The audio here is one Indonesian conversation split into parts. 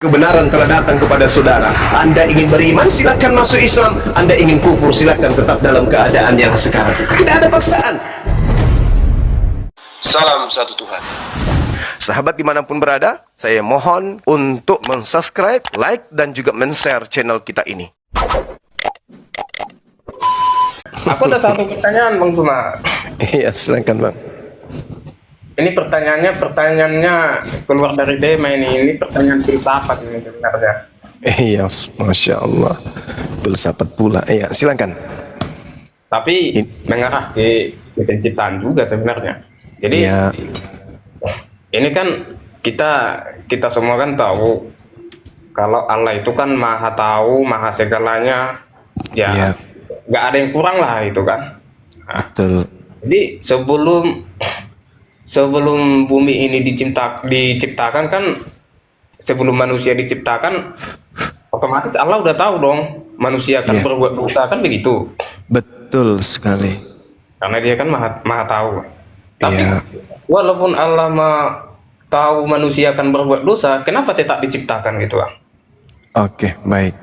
Kebenaran telah datang kepada saudara. Anda ingin beriman, silakan masuk Islam. Anda ingin kufur, silakan tetap dalam keadaan yang sekarang. Tidak ada paksaan. Salam satu Tuhan. Sahabat dimanapun berada, saya mohon untuk mensubscribe, like, dan juga men-share channel kita ini. Aku ada satu pertanyaan, Bang Tuma. Iya, silakan Bang. Ini pertanyaannya keluar dari tema ini pertanyaan filsafat ini sebenarnya. Iya, Masya Allah. Filsafat pula. Iya, silakan. Tapi mengarah ke penciptaan juga sebenarnya. Jadi ya. Ini kan kita semua kan tahu kalau Allah itu kan maha tahu, maha segalanya. Ya, nggak ada yang kurang lah itu kan. Nah, betul. jadi sebelum bumi ini diciptakan kan, sebelum manusia diciptakan, otomatis Allah udah tahu dong manusia akan berbuat dosa, kan begitu. Betul sekali. Karena dia kan maha tahu. Tapi Ya. walaupun Allah tahu manusia akan berbuat dosa, kenapa tetap diciptakan gitu, Bang? Oke, baik.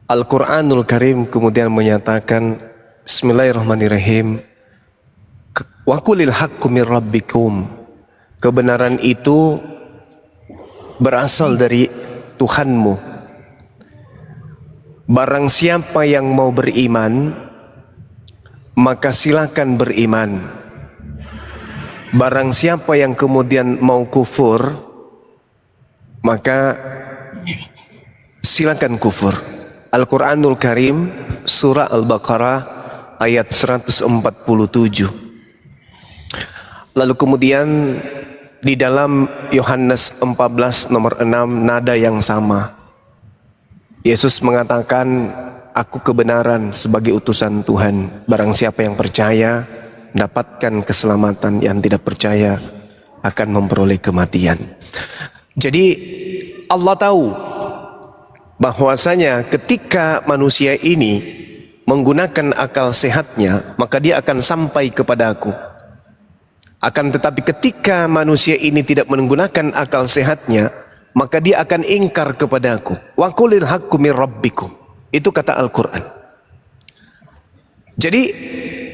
Al-Quranul Karim kemudian menyatakan, Bismillahirrahmanirrahim, wa qulil haqqu mir rabbikum. Kebenaran itu berasal dari Tuhanmu. Barang siapa yang mau beriman, maka silakan beriman. Barang siapa yang kemudian mau kufur, maka silakan kufur. Al-Quranul Karim, surah Al-Baqarah, ayat 147. Lalu kemudian di dalam Yohanes 14 nomor 6 nada yang sama, Yesus mengatakan, aku kebenaran sebagai utusan Tuhan. Barang siapa yang percaya dapatkan keselamatan, yang tidak percaya akan memperoleh kematian. Jadi Allah tahu bahwasanya ketika manusia ini menggunakan akal sehatnya, maka dia akan sampai kepada aku. Akan tetapi ketika manusia ini tidak menggunakan akal sehatnya, maka dia akan ingkar kepada aku. Wa qulil haqqu mir rabbikum. Itu kata Al-Quran. Jadi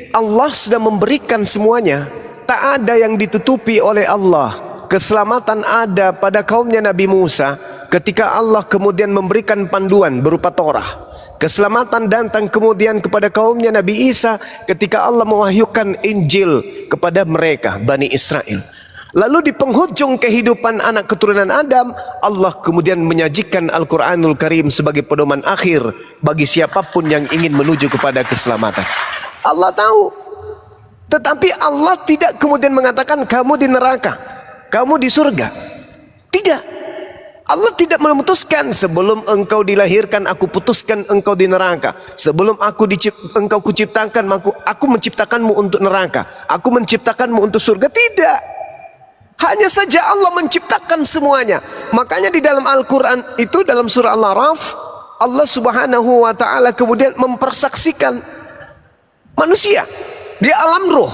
Allah sudah memberikan semuanya. Tak ada yang ditutupi oleh Allah. Keselamatan ada pada kaumnya Nabi Musa ketika Allah kemudian memberikan panduan berupa Torah. Keselamatan datang kemudian kepada kaumnya Nabi Isa ketika Allah mewahyukan Injil kepada mereka, Bani Israel. Lalu di penghujung kehidupan anak keturunan Adam, Allah kemudian menyajikan Al-Quranul Karim sebagai pedoman akhir bagi siapapun yang ingin menuju kepada keselamatan. Allah tahu, tetapi Allah tidak kemudian mengatakan kamu di neraka, kamu di surga. Tidak. Allah tidak memutuskan, sebelum engkau dilahirkan aku putuskan engkau di neraka. Sebelum engkau kuciptakan, aku menciptakanmu untuk neraka. Aku menciptakanmu untuk surga. Tidak. Hanya saja Allah menciptakan semuanya. Makanya di dalam Al-Quran itu, dalam surah Al-A'raf, Allah subhanahu wa ta'ala kemudian mempersaksikan manusia di alam ruh.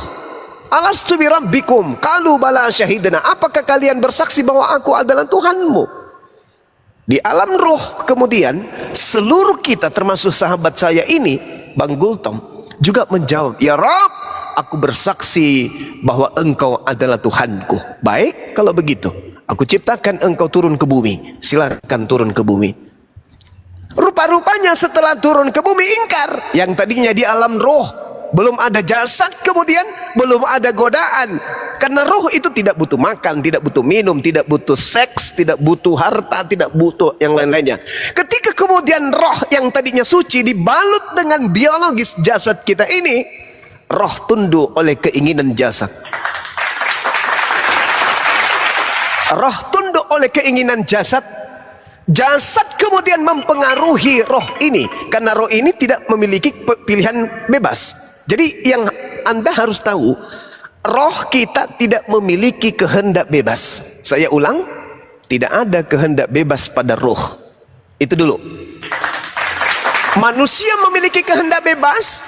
Alastu bi rabbikum qalu bala syahidna. Apakah kalian bersaksi bahwa aku adalah Tuhanmu? Di alam ruh kemudian seluruh kita termasuk sahabat saya ini, Bang Gultom, juga menjawab, ya Rabb, aku bersaksi bahwa engkau adalah Tuhanku. Baik, kalau begitu aku ciptakan engkau turun ke bumi, silakan turun ke bumi. Rupa-rupanya setelah turun ke bumi ingkar. Yang tadinya di alam roh, belum ada jasad, kemudian belum ada godaan. Karena roh itu tidak butuh makan, tidak butuh minum, tidak butuh seks, tidak butuh harta, tidak butuh yang lain-lainnya. Ketika kemudian roh yang tadinya suci dibalut dengan biologis jasad kita ini, roh tunduk oleh keinginan jasad. Roh tunduk oleh keinginan jasad. Jasad kemudian mempengaruhi roh ini, karena roh ini tidak memiliki pilihan bebas. Jadi yang Anda harus tahu, roh kita tidak memiliki kehendak bebas. Saya ulang, tidak ada kehendak bebas pada roh. Itu dulu. Manusia memiliki kehendak bebas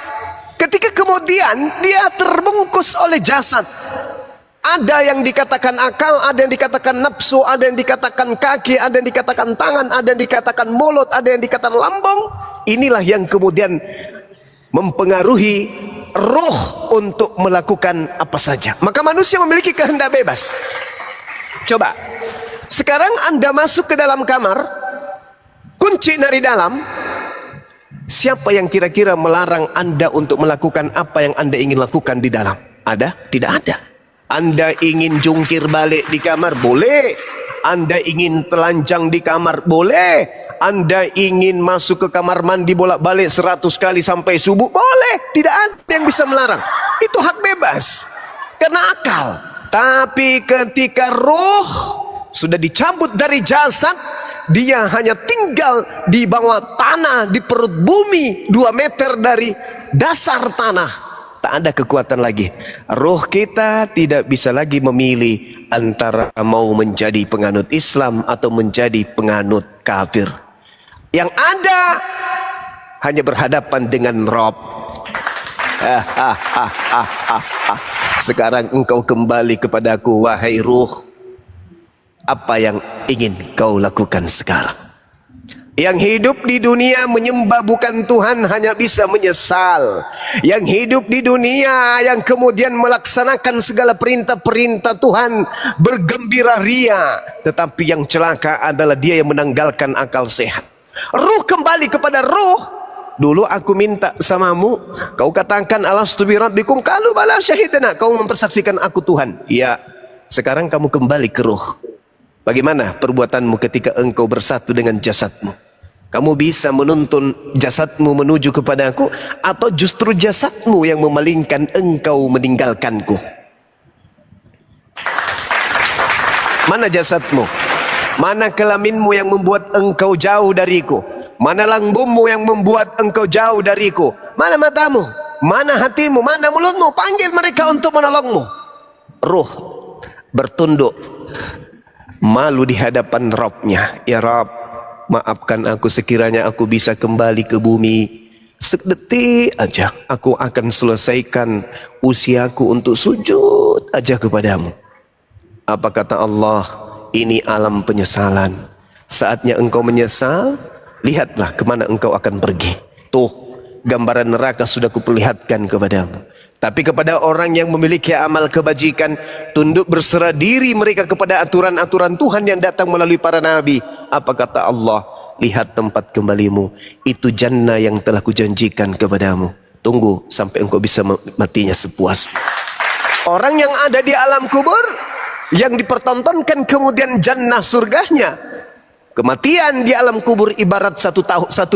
ketika kemudian dia terbungkus oleh jasad. Ada yang dikatakan akal, ada yang dikatakan nafsu, ada yang dikatakan kaki, ada yang dikatakan tangan, ada yang dikatakan mulut, ada yang dikatakan lambung. Inilah yang kemudian mempengaruhi roh untuk melakukan apa saja. Maka manusia memiliki kehendak bebas. Coba, sekarang Anda masuk ke dalam kamar, kunci dari dalam. Siapa yang kira-kira melarang Anda untuk melakukan apa yang Anda ingin lakukan di dalam? Ada? Tidak ada. Anda ingin jungkir balik di kamar? Boleh. Anda ingin telanjang di kamar? Boleh. Anda ingin masuk ke kamar mandi bolak-balik 100 kali sampai subuh? Boleh. Tidak ada yang bisa melarang. Itu hak bebas. Karena akal. Tapi ketika roh sudah dicabut dari jasad, dia hanya tinggal di bawah tanah, di perut bumi 2 meter dari dasar tanah. Tak ada kekuatan lagi. Roh kita tidak bisa lagi memilih antara mau menjadi penganut Islam atau menjadi penganut kafir. Yang ada hanya berhadapan dengan Rob. Sekarang engkau kembali kepadaku, wahai ruh. Apa yang ingin kau lakukan sekarang? Yang hidup di dunia menyembah bukan Tuhan hanya bisa menyesal. Yang hidup di dunia yang kemudian melaksanakan segala perintah-perintah Tuhan bergembira ria. Tetapi yang celaka adalah dia yang menanggalkan akal sehat. Ruh kembali kepada ruh. Dulu aku minta samamu, kau katakan alastu bi rabbikum, qalu bala syahidna, kau mempersaksikan aku Tuhan. Ya, sekarang kamu kembali ke ruh. Bagaimana perbuatanmu ketika engkau bersatu dengan jasadmu? Kamu bisa menuntun jasadmu menuju kepadaku, atau justru jasadmu yang memalingkan engkau meninggalkanku? Mana jasadmu? Mana kelaminmu yang membuat engkau jauh dariku? Mana lambungmu yang membuat engkau jauh dariku? Mana matamu? Mana hatimu? Mana mulutmu? Panggil mereka untuk menolongmu. Ruh bertunduk malu di hadapan Rabbnya. Ya Rabb, maafkan aku sekiranya aku bisa kembali ke bumi. Sedetik aja aku akan selesaikan usiaku untuk sujud aja kepadamu. Apa kata Allah? Ini alam penyesalan. Saatnya engkau menyesal, lihatlah kemana engkau akan pergi. Tuh, gambaran neraka sudah kuperlihatkan kepadamu. Tapi kepada orang yang memiliki amal kebajikan, tunduk berserah diri mereka kepada aturan-aturan Tuhan yang datang melalui para nabi. Apa kata Allah? Lihat tempat kembalimu, itu jannah yang telah kujanjikan kepadamu. Tunggu sampai engkau bisa matinya sepuas. Orang yang ada di alam kubur, yang dipertontonkan kemudian jannah surganya. Kematian di alam kubur ibarat 1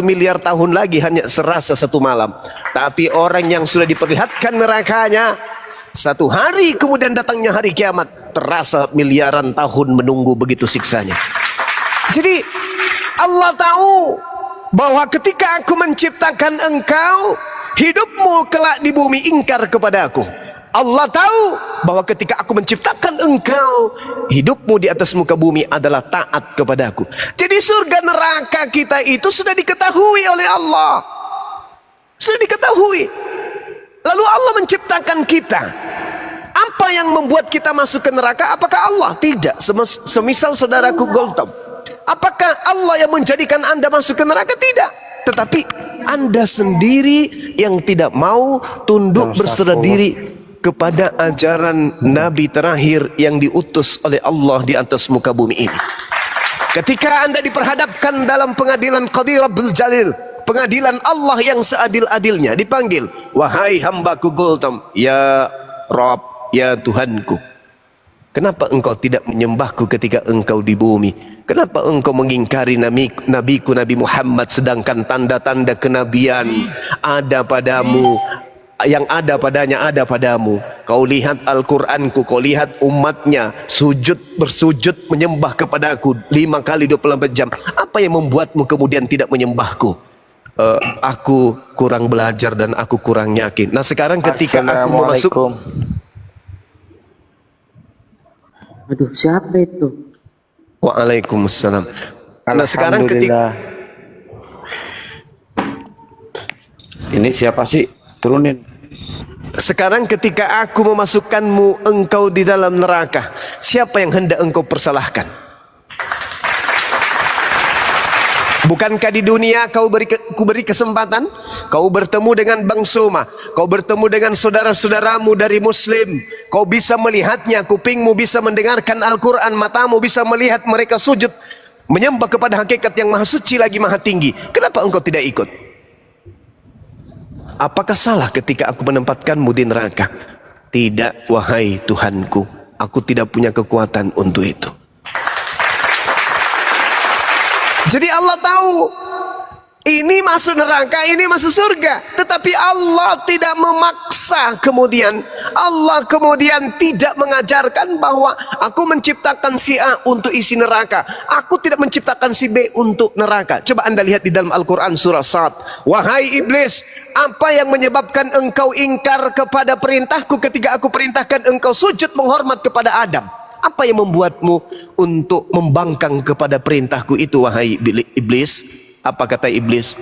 miliar tahun lagi hanya serasa 1 malam. Tapi orang yang sudah diperlihatkan nerakanya, 1 hari kemudian datangnya hari kiamat, terasa miliaran tahun menunggu begitu siksanya. Jadi Allah tahu bahwa ketika aku menciptakan engkau, hidupmu kelak di bumi ingkar kepada aku. Allah tahu bahwa ketika aku menciptakan engkau, hidupmu di atas muka bumi adalah taat kepadaku. Jadi surga neraka kita itu sudah diketahui oleh Allah. Sudah diketahui. Lalu Allah menciptakan kita. Apa yang membuat kita masuk ke neraka? Apakah Allah? Tidak. Semisal saudaraku Goltom. Apakah Allah yang menjadikan Anda masuk ke neraka? Tidak. Tetapi Anda sendiri yang tidak mau tunduk berserah diri kepada ajaran Nabi terakhir yang diutus oleh Allah di atas muka bumi ini. Ketika Anda diperhadapkan dalam pengadilan Qadi Rabbul Jalil, pengadilan Allah yang seadil-adilnya, dipanggil, wahai hambaku Goltom, ya Rabb, ya Tuhanku, kenapa engkau tidak menyembahku ketika engkau di bumi? Kenapa engkau mengingkari nabiku Nabi Muhammad, sedangkan tanda-tanda kenabian ada padamu, yang ada padanya ada padamu. Kau lihat Al-Quranku, kau lihat umatnya bersujud menyembah kepadaku 5 kali 24 jam. Apa yang membuatmu kemudian tidak menyembahku? Aku kurang belajar dan aku kurang yakin. Nah sekarang ketika aku mau masuk, aduh, siapa itu? Waalaikumsalam. Nah sekarang ketika ini siapa sih? Turunin. Sekarang ketika aku memasukkanmu engkau di dalam neraka, siapa yang hendak engkau persalahkan? Bukankah di dunia ku beri kesempatan, kau bertemu dengan Bang Soma, kau bertemu dengan saudara-saudaramu dari Muslim, kau bisa melihatnya, kupingmu bisa mendengarkan Al-Quran, matamu bisa melihat mereka sujud menyembah kepada hakikat yang maha suci lagi maha tinggi. Kenapa engkau tidak ikut? Apakah salah ketika aku menempatkanmu di neraka? Tidak, wahai Tuhanku, aku tidak punya kekuatan untuk itu. Jadi Allah tahu ini masuk neraka, ini masuk surga, tetapi Allah tidak memaksa. Kemudian Allah kemudian tidak mengajarkan bahwa aku menciptakan si A untuk isi neraka, aku tidak menciptakan si B untuk neraka. Coba anda lihat di dalam Al-Quran surah Sad. Wahai iblis, apa yang menyebabkan engkau ingkar kepada perintahku ketika aku perintahkan engkau sujud menghormat kepada Adam? Apa yang membuatmu untuk membangkang kepada perintahku itu, wahai iblis? Apa kata iblis?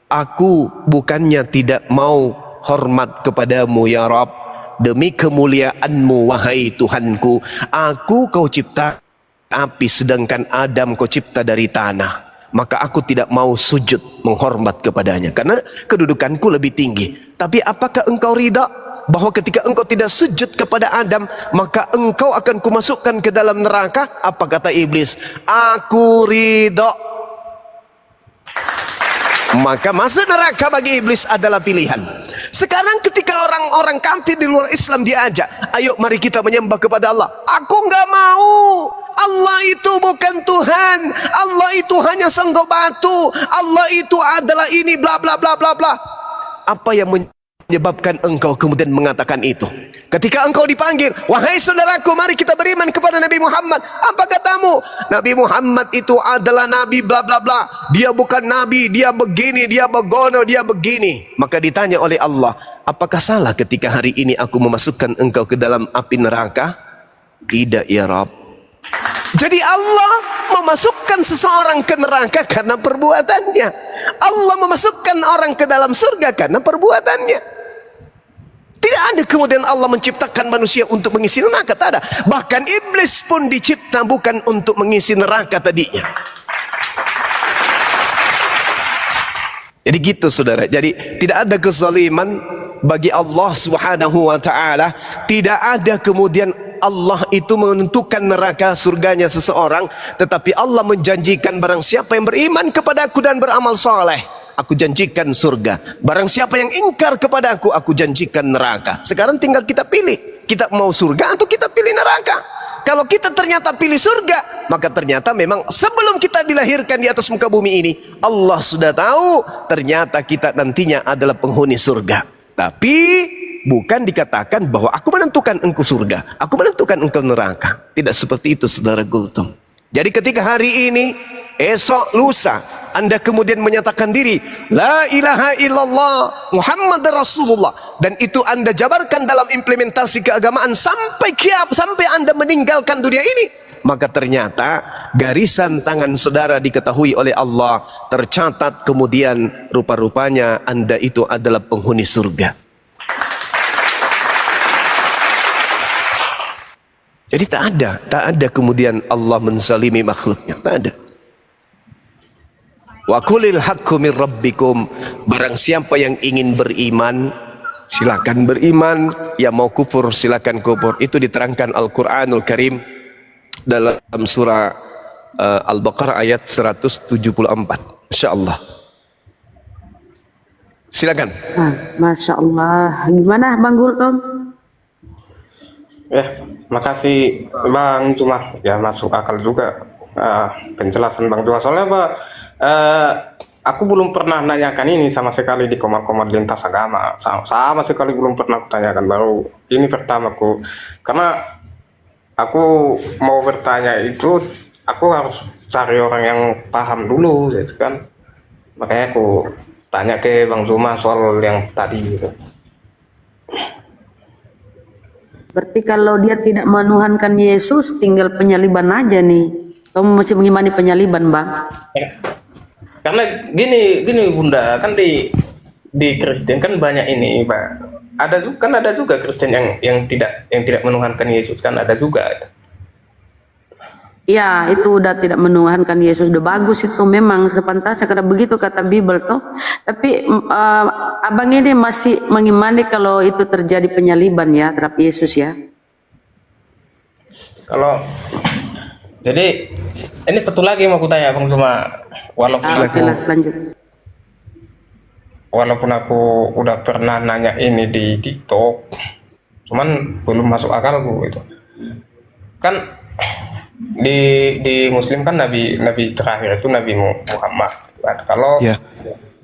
Aku bukannya tidak mau hormat kepadamu ya Rabb, demi kemuliaanmu wahai Tuhanku, aku kau cipta api sedangkan Adam kau cipta dari tanah, maka aku tidak mau sujud menghormat kepadanya karena kedudukanku lebih tinggi. Tapi apakah engkau ridha bahwa ketika engkau tidak sujud kepada Adam, maka engkau akan kumasukkan ke dalam neraka? Apa kata iblis? Aku ridha. Maka masuk neraka bagi iblis adalah pilihan. Sekarang ketika orang-orang kafir di luar Islam diajak, ayo mari kita menyembah kepada Allah. Aku nggak mau. Allah itu bukan Tuhan. Allah itu hanya senggok batu. Allah itu adalah ini bla bla bla bla bla. Apa yang menyebabkan engkau kemudian mengatakan itu? Ketika engkau dipanggil, wahai saudaraku, mari kita beriman kepada Nabi Muhammad. Apa katamu? Nabi Muhammad itu adalah Nabi bla bla bla. Dia bukan Nabi, dia begini, dia begono, dia begini. Maka ditanya oleh Allah, apakah salah ketika hari ini aku memasukkan engkau ke dalam api neraka? Tidak ya Rabb. Jadi Allah memasukkan seseorang ke neraka karena perbuatannya. Allah memasukkan orang ke dalam surga karena perbuatannya. Tidak ada kemudian Allah menciptakan manusia untuk mengisi neraka, tak ada. Bahkan iblis pun dicipta bukan untuk mengisi neraka tadinya. Jadi gitu saudara. Jadi tidak ada kezaliman bagi Allah Subhanahu wa taala. Tidak ada kemudian Allah itu menentukan neraka surganya seseorang, tetapi Allah menjanjikan barang siapa yang beriman kepadaku dan beramal saleh, aku janjikan surga. Barang siapa yang ingkar kepada aku janjikan neraka. Sekarang tinggal kita pilih, kita mau surga atau kita pilih neraka. Kalau kita ternyata pilih surga, maka ternyata memang sebelum kita dilahirkan di atas muka bumi ini, Allah sudah tahu ternyata kita nantinya adalah penghuni surga. Tapi bukan dikatakan bahwa aku menentukan engkau surga, aku menentukan engkau neraka. Tidak seperti itu saudara Gultom. Jadi ketika hari ini, esok, lusa, anda kemudian menyatakan diri La ilaha illallah Muhammad Rasulullah, dan itu anda jabarkan dalam implementasi keagamaan sampai anda meninggalkan dunia ini, maka ternyata garisan tangan saudara diketahui oleh Allah, tercatat kemudian rupa-rupanya anda itu adalah penghuni surga. Jadi tak ada kemudian Allah menzalimi makhluknya, tak ada. Wa qulil haqqu min rabbikum, barang siapa yang ingin beriman silakan beriman, yang mau kufur silakan kufur. Itu diterangkan Al-Qur'anul Karim dalam surah Al-Baqarah ayat 174. Insyaallah. Silakan. Masya Allah. Gimana Bang Gultom? Ya, makasih Bang Cuma. Ya masuk akal juga penjelasan Bang Cuma. Soalnya aku belum pernah nanyakan ini sama sekali di komar-komar lintas agama. Sama sekali belum pernah tanyakan. Baru ini pertamaku. Karena aku mau bertanya itu, aku harus cari orang yang paham dulu, gitu kan. Makanya aku tanya ke Bang Zuma soal yang tadi gitu. Berarti kalau dia tidak menuhankan Yesus, tinggal penyaliban aja nih. Kamu masih mengimani penyaliban, Bang? Karena gini Bunda, kan di Kristen kan banyak ini, Pak. ada juga Kristen yang tidak menuhankan Yesus, kan ada juga. Ya, itu udah tidak menuhankan Yesus, udah bagus itu memang sepantasnya karena begitu kata Bible toh. Tapi abang ini masih mengimani kalau itu terjadi penyaliban ya terhadap Yesus ya. Kalau jadi ini satu lagi mau aku tanya Bang Zuma, Oke lah, lanjut. walaupun aku udah pernah nanya ini di TikTok, cuman belum masuk akalku itu. Kan di Muslim kan nabi terakhir itu Nabi Muhammad kan. Kalau Ya.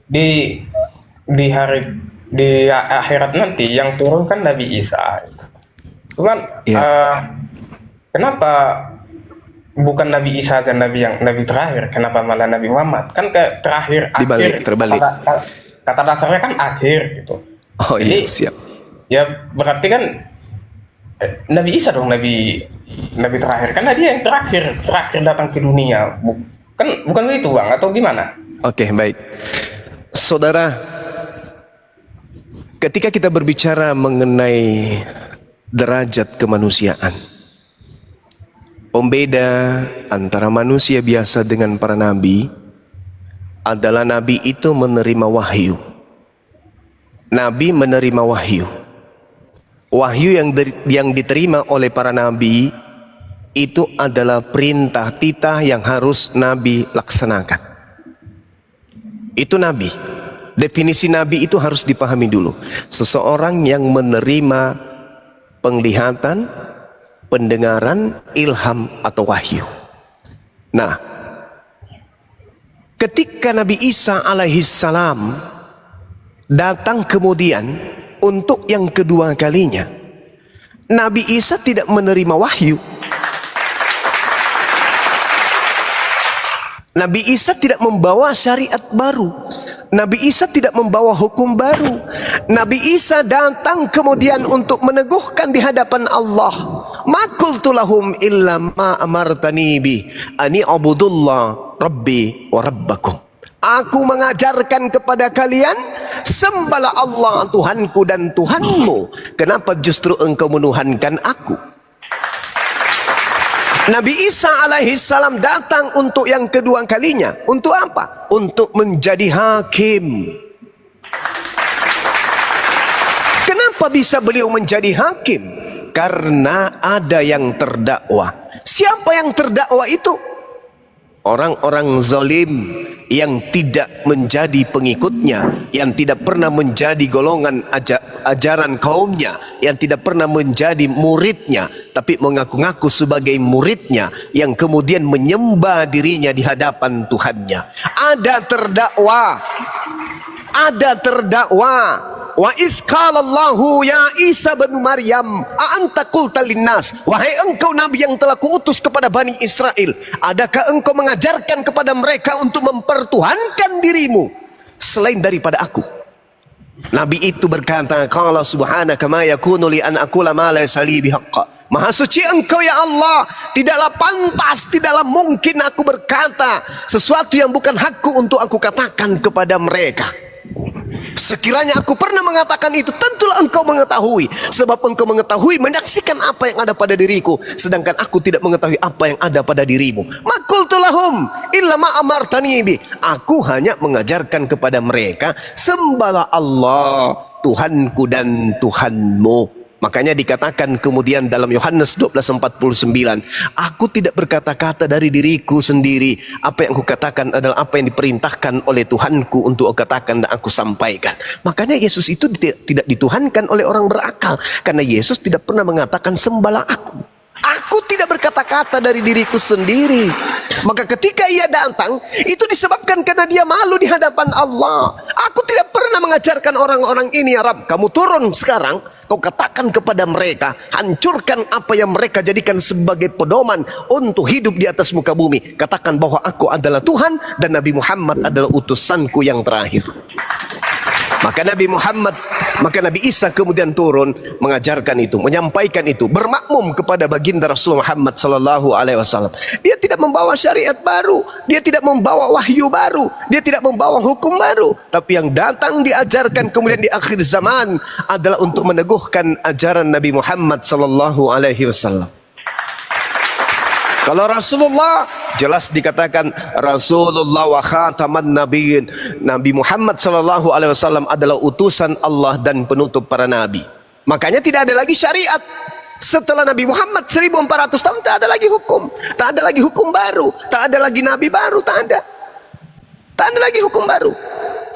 di hari di akhirat nanti yang turun kan Nabi Isa gitu. Cuman kenapa bukan Nabi Isa saja nabi terakhir, kenapa malah Nabi Muhammad? Kan kayak terakhir, akhir, terbalik. kata dasarnya kan akhir gitu. Oh Jadi, iya, siap. ya berarti kan Nabi Isa dong nabi terakhir, karena dia yang terakhir datang ke dunia. Bukan begitu Bang, atau gimana? Oke, baik. Saudara, ketika kita berbicara mengenai derajat kemanusiaan, pembeda antara manusia biasa dengan para nabi adalah nabi itu menerima wahyu. Nabi menerima wahyu. Wahyu yang diterima oleh para nabi itu adalah perintah titah yang harus nabi laksanakan. Itu nabi. Definisi nabi itu harus dipahami dulu. Seseorang yang menerima penglihatan, pendengaran, ilham atau wahyu. Nah, ketika Nabi Isa alaihissalam datang kemudian untuk yang kedua kalinya, Nabi Isa tidak menerima wahyu. Nabi Isa tidak membawa syariat baru. Nabi Isa tidak membawa hukum baru. Nabi Isa datang kemudian untuk meneguhkan di hadapan Allah. Ma qultu lahum illa ma amartani bi ani abudullah rabbi wa rabbakum. Aku mengajarkan kepada kalian, sembahlah Allah Tuhanku dan Tuhanmu. Kenapa justru engkau menuhankan aku? Nabi Isa alaihissalam datang untuk yang kedua kalinya. Untuk apa? Untuk menjadi hakim. Kenapa bisa beliau menjadi hakim? Karena ada yang terdakwa. Siapa yang terdakwa itu? Orang-orang zalim yang tidak menjadi pengikutnya, yang tidak pernah menjadi golongan ajaran kaumnya, yang tidak pernah menjadi muridnya, tapi mengaku-ngaku sebagai muridnya, yang kemudian menyembah dirinya di hadapan Tuhannya. Ada terdakwa. Ada terdakwa. Wa isqalallahu ya Isa bin Maryam a anta qulta linnas, wahai engkau nabi yang telah kuutus kepada Bani Israel, adakah engkau mengajarkan kepada mereka untuk mempertuhankan dirimu selain daripada aku? Nabi itu berkata, qala subhanaka ma yakunu li an aqula ma laysa li bihaqq. Maha suci engkau ya Allah, tidaklah pantas, tidaklah mungkin aku berkata sesuatu yang bukan hakku untuk aku katakan kepada mereka. Sekiranya aku pernah mengatakan itu, tentulah engkau mengetahui, sebab engkau mengetahui, menyaksikan apa yang ada pada diriku, sedangkan aku tidak mengetahui apa yang ada pada dirimu. Ma qultu lahum illa ma amartani bi. Aku hanya mengajarkan kepada mereka, sembahlah Allah Tuhanku dan Tuhanmu. Makanya dikatakan kemudian dalam Yohanes 12:49, aku tidak berkata-kata dari diriku sendiri. Apa yang aku katakan adalah apa yang diperintahkan oleh Tuhanku untuk aku katakan dan aku sampaikan. Makanya Yesus itu tidak dituhankan oleh orang berakal, karena Yesus tidak pernah mengatakan sembahlah aku. Aku tidak berkata-kata dari diriku sendiri. Maka ketika ia datang, itu disebabkan karena dia malu di hadapan Allah. Aku tidak pernah mengajarkan orang-orang ini, ya Rabb, kamu turun sekarang, kau katakan kepada mereka, hancurkan apa yang mereka jadikan sebagai pedoman untuk hidup di atas muka bumi. Katakan bahwa aku adalah Tuhan dan Nabi Muhammad adalah utusanku yang terakhir. Maka Nabi Isa kemudian turun mengajarkan itu, menyampaikan itu, bermakmum kepada baginda Rasul Muhammad sallallahu alaihi wasallam. Dia tidak membawa syariat baru, dia tidak membawa wahyu baru, dia tidak membawa hukum baru, tapi yang datang diajarkan kemudian di akhir zaman adalah untuk meneguhkan ajaran Nabi Muhammad sallallahu alaihi wasallam. Kalau Rasulullah jelas dikatakan Rasulullah wa khataman nabiyyin. Nabi Muhammad sallallahu alaihi wasallam adalah utusan Allah dan penutup para nabi. Makanya tidak ada lagi syariat. Setelah Nabi Muhammad 1400 tahun tak ada lagi hukum. Tak ada lagi hukum baru, tak ada lagi nabi baru, tak ada. Tak ada lagi hukum baru.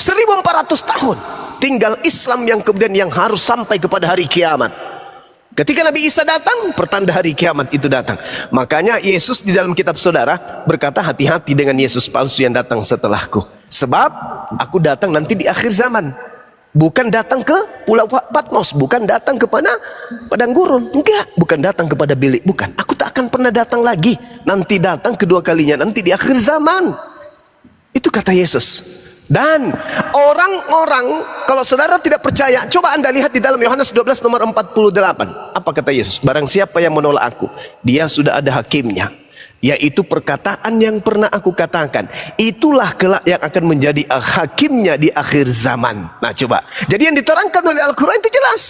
1400 tahun tinggal Islam yang kemudian yang harus sampai kepada hari kiamat. Ketika Nabi Isa datang, pertanda hari kiamat itu datang. Makanya Yesus di dalam kitab saudara berkata, hati-hati dengan Yesus palsu yang datang setelahku. Sebab aku datang nanti di akhir zaman. Bukan datang ke Pulau Patmos, bukan datang kepada padang gurun. Enggak, bukan datang kepada bilik, bukan. Aku tak akan pernah datang lagi. Nanti datang kedua kalinya, nanti di akhir zaman. Itu kata Yesus. Dan orang-orang, kalau saudara tidak percaya, coba anda lihat di dalam Yohanes 12 nomor 48. Apa kata Yesus? Barang siapa yang menolak aku, dia sudah ada hakimnya, yaitu perkataan yang pernah aku katakan. Itulah kelak yang akan menjadi hakimnya di akhir zaman. Nah coba, jadi yang diterangkan oleh Al-Quran itu jelas.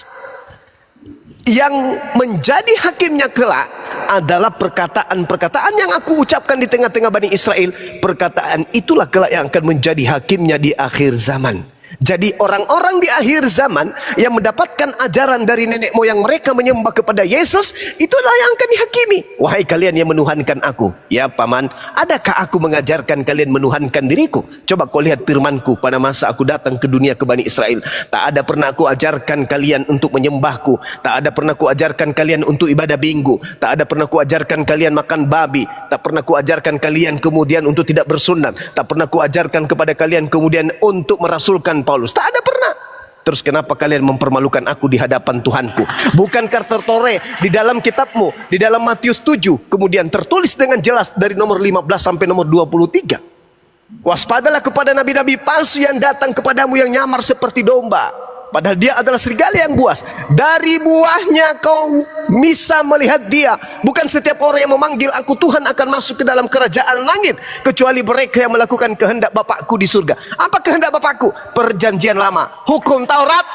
Yang menjadi hakimnya kelak adalah perkataan-perkataan yang aku ucapkan di tengah-tengah Bani Israel. Perkataan itulah kelak yang akan menjadi hakimnya di akhir zaman. Jadi orang-orang di akhir zaman yang mendapatkan ajaran dari nenek moyang mereka menyembah kepada Yesus, itulah yang akan dihakimi. Wahai kalian yang menuhankan aku. Ya paman, adakah aku mengajarkan kalian menuhankan diriku? Coba kau lihat firmanku pada masa aku datang ke dunia ke Bani Israel. Tak ada pernah aku ajarkan kalian untuk menyembahku. Tak ada pernah aku ajarkan kalian untuk ibadah minggu. Tak ada pernah aku ajarkan kalian makan babi. Tak pernah aku ajarkan kalian kemudian untuk tidak bersunat. Tak pernah aku ajarkan kepada kalian kemudian untuk merasulkan Paulus. Tak ada pernah. Terus kenapa kalian mempermalukan aku di hadapan Tuhanku? Bukankah tertore di dalam kitabmu, di dalam Matius 7 kemudian tertulis dengan jelas dari nomor 15 sampai nomor 23. Waspadalah kepada nabi-nabi palsu yang datang kepadamu yang nyamar seperti domba, padahal dia adalah serigala yang buas. Dari buahnya kau bisa melihat dia. Bukan setiap orang yang memanggil aku Tuhan akan masuk ke dalam kerajaan langit, kecuali mereka yang melakukan kehendak Bapakku di surga. Apa kehendak Bapakku? Perjanjian lama, hukum Taurat.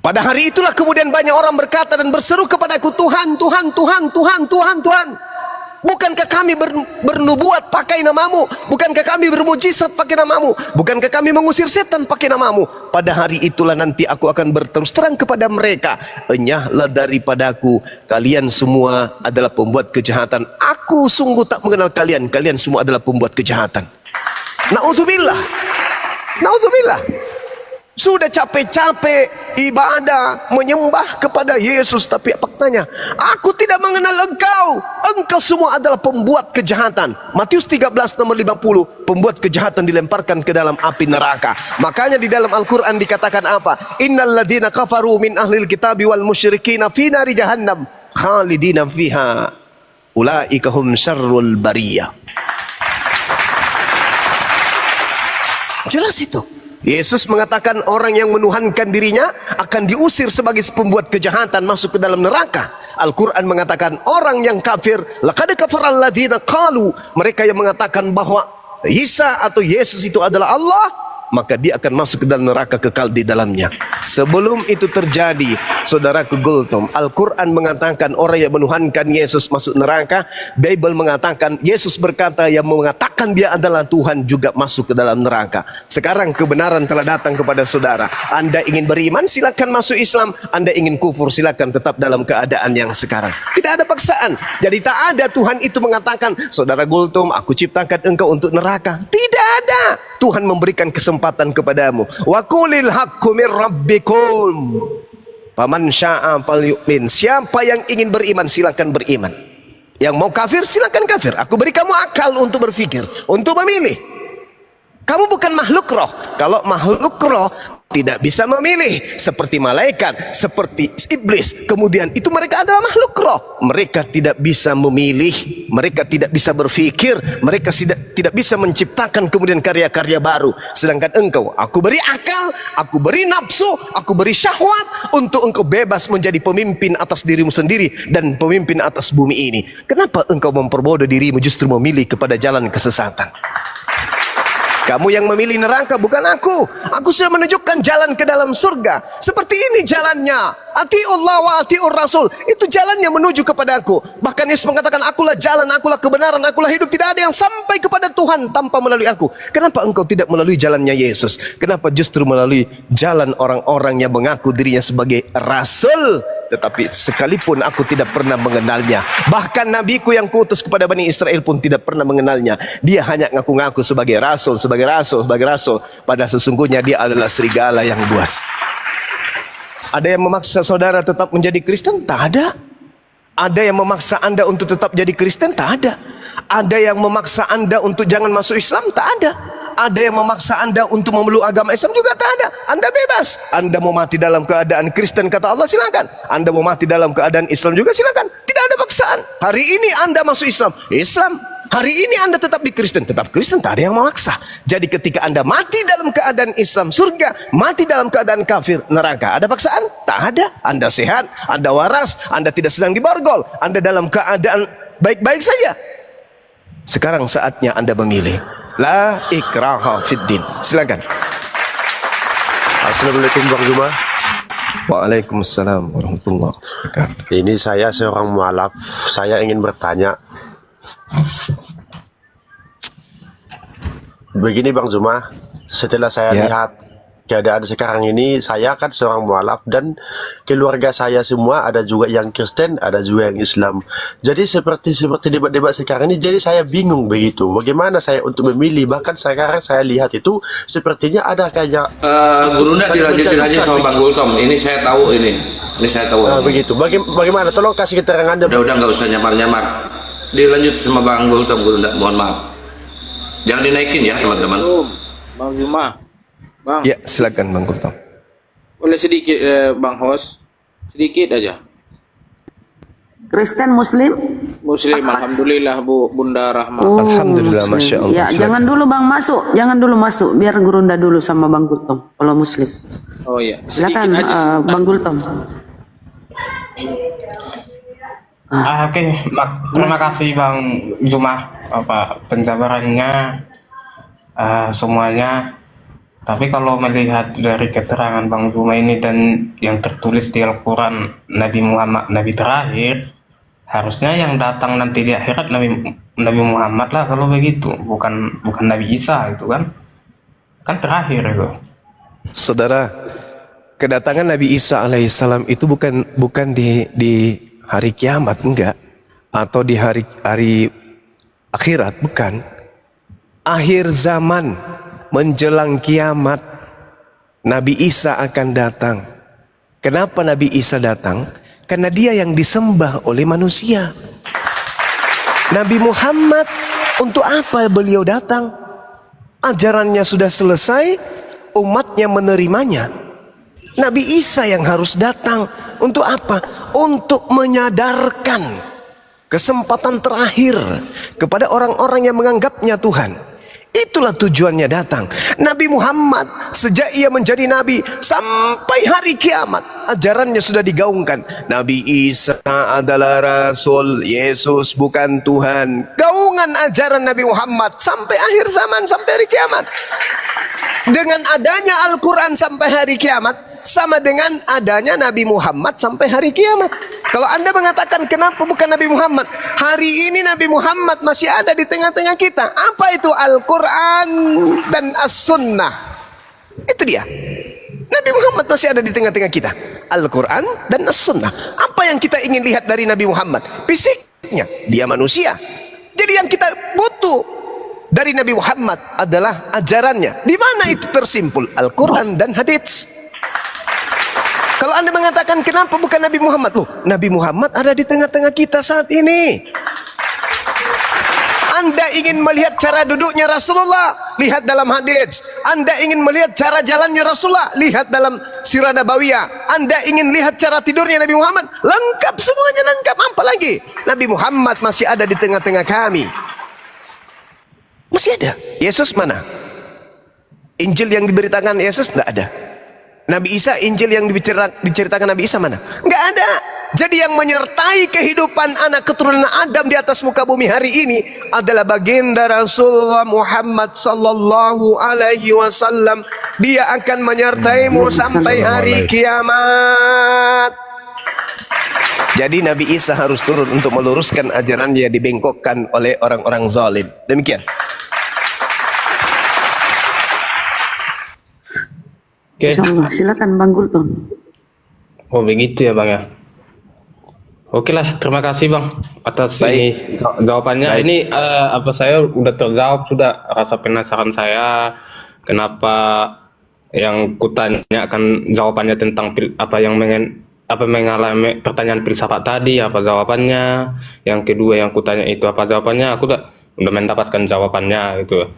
Pada hari itulah kemudian banyak orang berkata dan berseru kepadaku, Tuhan, Tuhan, Tuhan, Tuhan, Tuhan, Tuhan. Bukankah kami bernubuat pakai namamu? Bukankah kami bermujizat pakai namamu? Bukankah kami mengusir setan pakai namamu? Pada hari itulah nanti aku akan berterus terang kepada mereka, enyahlah daripadaku, kalian semua adalah pembuat kejahatan. Aku sungguh tak mengenal kalian, kalian semua adalah pembuat kejahatan. Na'udzubillah. Na'udzubillah. Sudah capek-capek ibadah menyembah kepada Yesus, tapi faktanya aku tidak mengenal engkau. Engkau semua adalah pembuat kejahatan. Matius 13 nomor 50, pembuat kejahatan dilemparkan ke dalam api neraka. Makanya di dalam Al-Quran dikatakan apa? Innal ladzina kafaru min ahlil kitabi wal musyrikina fi nari jahannam khalidina fiha ulaika hum syarrul bariyah. Jelas itu. Yesus mengatakan orang yang menuhankan dirinya akan diusir sebagai pembuat kejahatan, masuk ke dalam neraka. Al-Quran mengatakan orang yang kafir, laqad kafaral ladzina qalu, mereka yang mengatakan bahwa Isa atau Yesus itu adalah Allah, maka dia akan masuk ke dalam neraka kekal di dalamnya. Sebelum itu terjadi, saudaraku Gultom, Al-Quran mengatakan orang yang menuhankan Yesus masuk neraka. Bible mengatakan, Yesus berkata yang mengatakan dia adalah Tuhan juga masuk ke dalam neraka. Sekarang kebenaran telah datang kepada saudara. Anda ingin beriman, silakan masuk Islam. Anda ingin kufur, silakan tetap dalam keadaan yang sekarang. Tidak ada paksaan. Jadi tak ada Tuhan itu mengatakan, saudara Gultom, aku ciptakan engkau untuk neraka. Tidak ada. Tuhan memberikan kesempatan kepadamu. Wa qulil haqqu mir rabbikum. Faman syaa'a falyu'min. Siapa yang ingin beriman silakan beriman. Yang mau kafir silakan kafir. Aku beri kamu akal untuk berpikir, untuk memilih. Kamu bukan makhluk roh. Kalau makhluk roh tidak bisa memilih seperti malaikat, seperti iblis. Kemudian itu mereka adalah makhluk roh. Mereka tidak bisa memilih, mereka tidak bisa berpikir, mereka tidak bisa menciptakan kemudian karya-karya baru. Sedangkan engkau, aku beri akal, aku beri nafsu, aku beri syahwat untuk engkau bebas menjadi pemimpin atas dirimu sendiri dan pemimpin atas bumi ini. Kenapa engkau memperbodoh dirimu justru memilih kepada jalan kesesatan? Kamu yang memilih neraka, bukan aku. Aku sudah menunjukkan jalan ke dalam surga. Seperti ini jalannya. Atiullah wa atiur rasul. Itu jalannya menuju kepada aku. Bahkan Yesus mengatakan, akulah jalan, akulah kebenaran, akulah hidup. Tidak ada yang sampai kepada Tuhan tanpa melalui aku. Kenapa engkau tidak melalui jalannya Yesus? Kenapa justru melalui jalan orang-orang yang mengaku dirinya sebagai rasul, tetapi sekalipun aku tidak pernah mengenalnya. Bahkan nabiku yang kuutus kepada Bani Israel pun tidak pernah mengenalnya. Dia hanya ngaku-ngaku sebagai rasul, sebagai rasul. Pada sesungguhnya dia adalah serigala yang buas. Ada yang memaksa saudara tetap menjadi Kristen? Tak ada. Ada yang memaksa Anda untuk tetap jadi Kristen? Tak ada. Ada yang memaksa Anda untuk jangan masuk Islam? Tak ada. Ada yang memaksa Anda untuk memeluk agama Islam? Juga tak ada. Anda bebas. Anda mau mati dalam keadaan Kristen, kata Allah, silakan. Anda mau mati dalam keadaan Islam juga, silakan. Tidak ada paksaan. Hari ini Anda masuk Islam, Islam. Hari ini Anda tetap di Kristen, tetap Kristen. Tak ada yang memaksa. Jadi ketika Anda mati dalam keadaan Islam, surga. Mati dalam keadaan kafir, neraka. Ada paksaan? Tak ada. Anda sehat, Anda waras, Anda tidak sedang diborgol, Anda dalam keadaan baik-baik saja. Sekarang saatnya Anda memilih. La ikraha fiddin. Silakan. Assalamualaikum Bang Zuma. Waalaikumsalam warahmatullahi wabarakatuh. Ini saya seorang mualaf. Saya ingin bertanya. Begini Bang Zuma, setelah saya lihat keadaan sekarang ini, saya kan seorang mualaf dan keluarga saya semua ada juga yang Kristen, ada juga yang Islam. Jadi seperti debat-debat sekarang ini, jadi saya bingung begitu. Bagaimana saya untuk memilih? Bahkan sekarang saya lihat itu sepertinya ada kayak Guru Nda dilanjutin aja sama Bang Gultom. Ini saya tahu ini saya tahu. begitu. Bagaimana? Tolong kasih keterangan Anda. Udah nggak usah nyamar-nyamar. Dilanjut sama Bang Gultom, Guru Nda. Mohon maaf. Jangan dinaikin ya teman-teman. Bang Zuma, Bang. Ya, silakan Bang Gultom. Boleh sedikit Bang Host, sedikit aja. Kristen Muslim? Muslim, alhamdulillah Bu Bunda Rahma. Alhamdulillah, Muslim. Masya Allah. Ya, Silakan. jangan dulu Bang masuk, jangan dulu masuk, biar Guru Nda dulu sama Bang Gultom kalau Muslim. Oh iya, Silakan sedikit aja. Bang Gultom. Oke, terima kasih Bang Zuma penjabarannya semuanya. Tapi kalau melihat dari keterangan Bang Zuma ini dan yang tertulis di Al-Quran, Nabi Muhammad Nabi terakhir, harusnya yang datang nanti di akhirat Nabi Muhammad lah kalau begitu, bukan Nabi Isa itu kan terakhir itu. Saudara, kedatangan Nabi Isa alaihissalam itu bukan di hari kiamat, enggak, atau di hari akhirat, bukan. Akhir zaman menjelang kiamat, Nabi Isa akan datang. Kenapa Nabi Isa datang? Karena dia yang disembah oleh manusia. Nabi Muhammad, untuk apa beliau datang? Ajarannya sudah selesai, umatnya menerimanya. Nabi Isa yang harus datang. Untuk apa? Untuk menyadarkan kesempatan terakhir kepada orang-orang yang menganggapnya Tuhan. Itulah tujuannya datang. Nabi Muhammad sejak ia menjadi nabi sampai hari kiamat, ajarannya sudah digaungkan. Nabi Isa adalah rasul, Yesus bukan Tuhan. Gaungan ajaran Nabi Muhammad sampai akhir zaman, sampai hari kiamat. Dengan adanya Al-Quran sampai hari kiamat, sama dengan adanya Nabi Muhammad sampai hari kiamat. Kalau Anda mengatakan kenapa bukan Nabi Muhammad, hari ini Nabi Muhammad masih ada di tengah-tengah kita. Apa itu Al-Quran dan As-Sunnah? Itu dia. Nabi Muhammad masih ada di tengah-tengah kita. Al-Quran dan As-Sunnah. Apa yang kita ingin lihat dari Nabi Muhammad? Fisiknya, dia manusia. Jadi yang kita butuh dari Nabi Muhammad adalah ajarannya. Di mana itu tersimpul? Al-Quran dan hadits. Kalau Anda mengatakan kenapa bukan Nabi Muhammad? Loh, Nabi Muhammad ada di tengah-tengah kita saat ini. Anda ingin melihat cara duduknya Rasulullah, lihat dalam hadis. Anda ingin melihat cara jalannya Rasulullah, lihat dalam sirah nabawiyah. Anda ingin lihat cara tidurnya Nabi Muhammad, lengkap, semuanya lengkap. Apa lagi? Nabi Muhammad masih ada di tengah-tengah kami. Masih ada. Yesus mana? Injil yang diberitakan Yesus tidak ada. Nabi Isa, Injil yang diceritakan Nabi Isa mana? Enggak ada. Jadi yang menyertai kehidupan anak keturunan Adam di atas muka bumi hari ini adalah baginda Rasulullah Muhammad sallallahu alaihi wasallam. Dia akan menyertaimu sampai hari kiamat. Jadi Nabi Isa harus turun untuk meluruskan ajaran yang dibengkokkan oleh orang-orang zalim. Demikian. Oke. Insyaallah. Silakan Bang Gultom. Oh begitu ya Bang ya. Oke lah, terima kasih Bang atas ini jawabannya. Baik. Ini apa saya udah terjawab sudah rasa penasaran saya kenapa yang kutanyakan jawabannya tentang apa yang mengalami pertanyaan filsafat tadi apa jawabannya. Yang kedua yang kutanya itu apa jawabannya, aku udah mendapatkan jawabannya itu.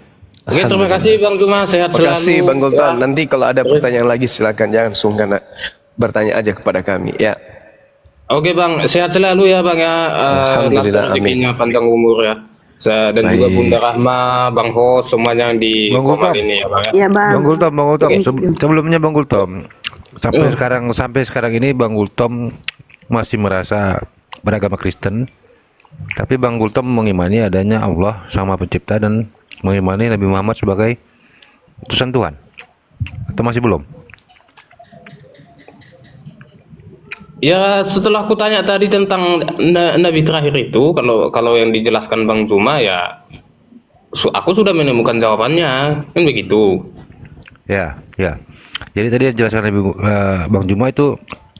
Oke, terima kasih Bang Juma, sehat Terima selalu. kasih Bang Gultom. Ya. Nanti kalau ada pertanyaan lagi silakan, jangan sungkan bertanya aja kepada kami ya. Oke Bang, sehat selalu ya Bang ya. Alhamdulillah, amin. Rezekinya panjang umur ya. Dan Baik. juga Bunda Rahma, Bang Hos, semuanya yang di Bang komal Gultom. ini ya Bang ya. Iya Bang. Bang Gultom, sebelumnya Bang Gultom, Oh. sampai sekarang ini Bang Gultom masih merasa beragama Kristen, tapi Bang Gultom mengimani adanya Allah Sang Maha Pencipta dan mengimani Nabi Muhammad sebagai utusan Tuhan, atau masih belum? Ya setelah aku tanya tadi tentang Nabi terakhir itu, kalau yang dijelaskan Bang Juma ya, aku sudah menemukan jawabannya, kan begitu. Ya, ya. Jadi tadi yang jelaskan Bang Juma itu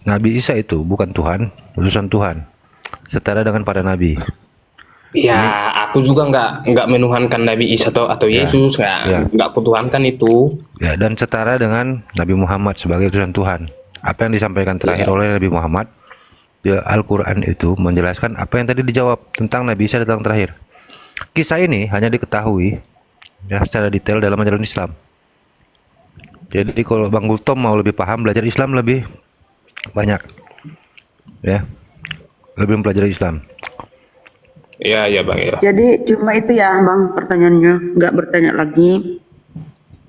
Nabi Isa itu bukan Tuhan, utusan Tuhan, setara dengan para nabi. Ya, aku juga nggak menuhankan Nabi Isa atau Yesus, nggak kutuhankan itu. Ya, dan setara dengan Nabi Muhammad sebagai utusan Tuhan. Apa yang disampaikan terakhir oleh Nabi Muhammad di Al-Quran itu menjelaskan apa yang tadi dijawab tentang Nabi Isa datang terakhir. Kisah ini hanya diketahui ya secara detail dalam ajaran Islam. Jadi kalau Bang Gultom mau lebih paham, belajar Islam lebih banyak, ya, lebih mempelajari Islam. Ya Bang ya. Jadi cuma itu ya Bang pertanyaannya, nggak bertanya lagi.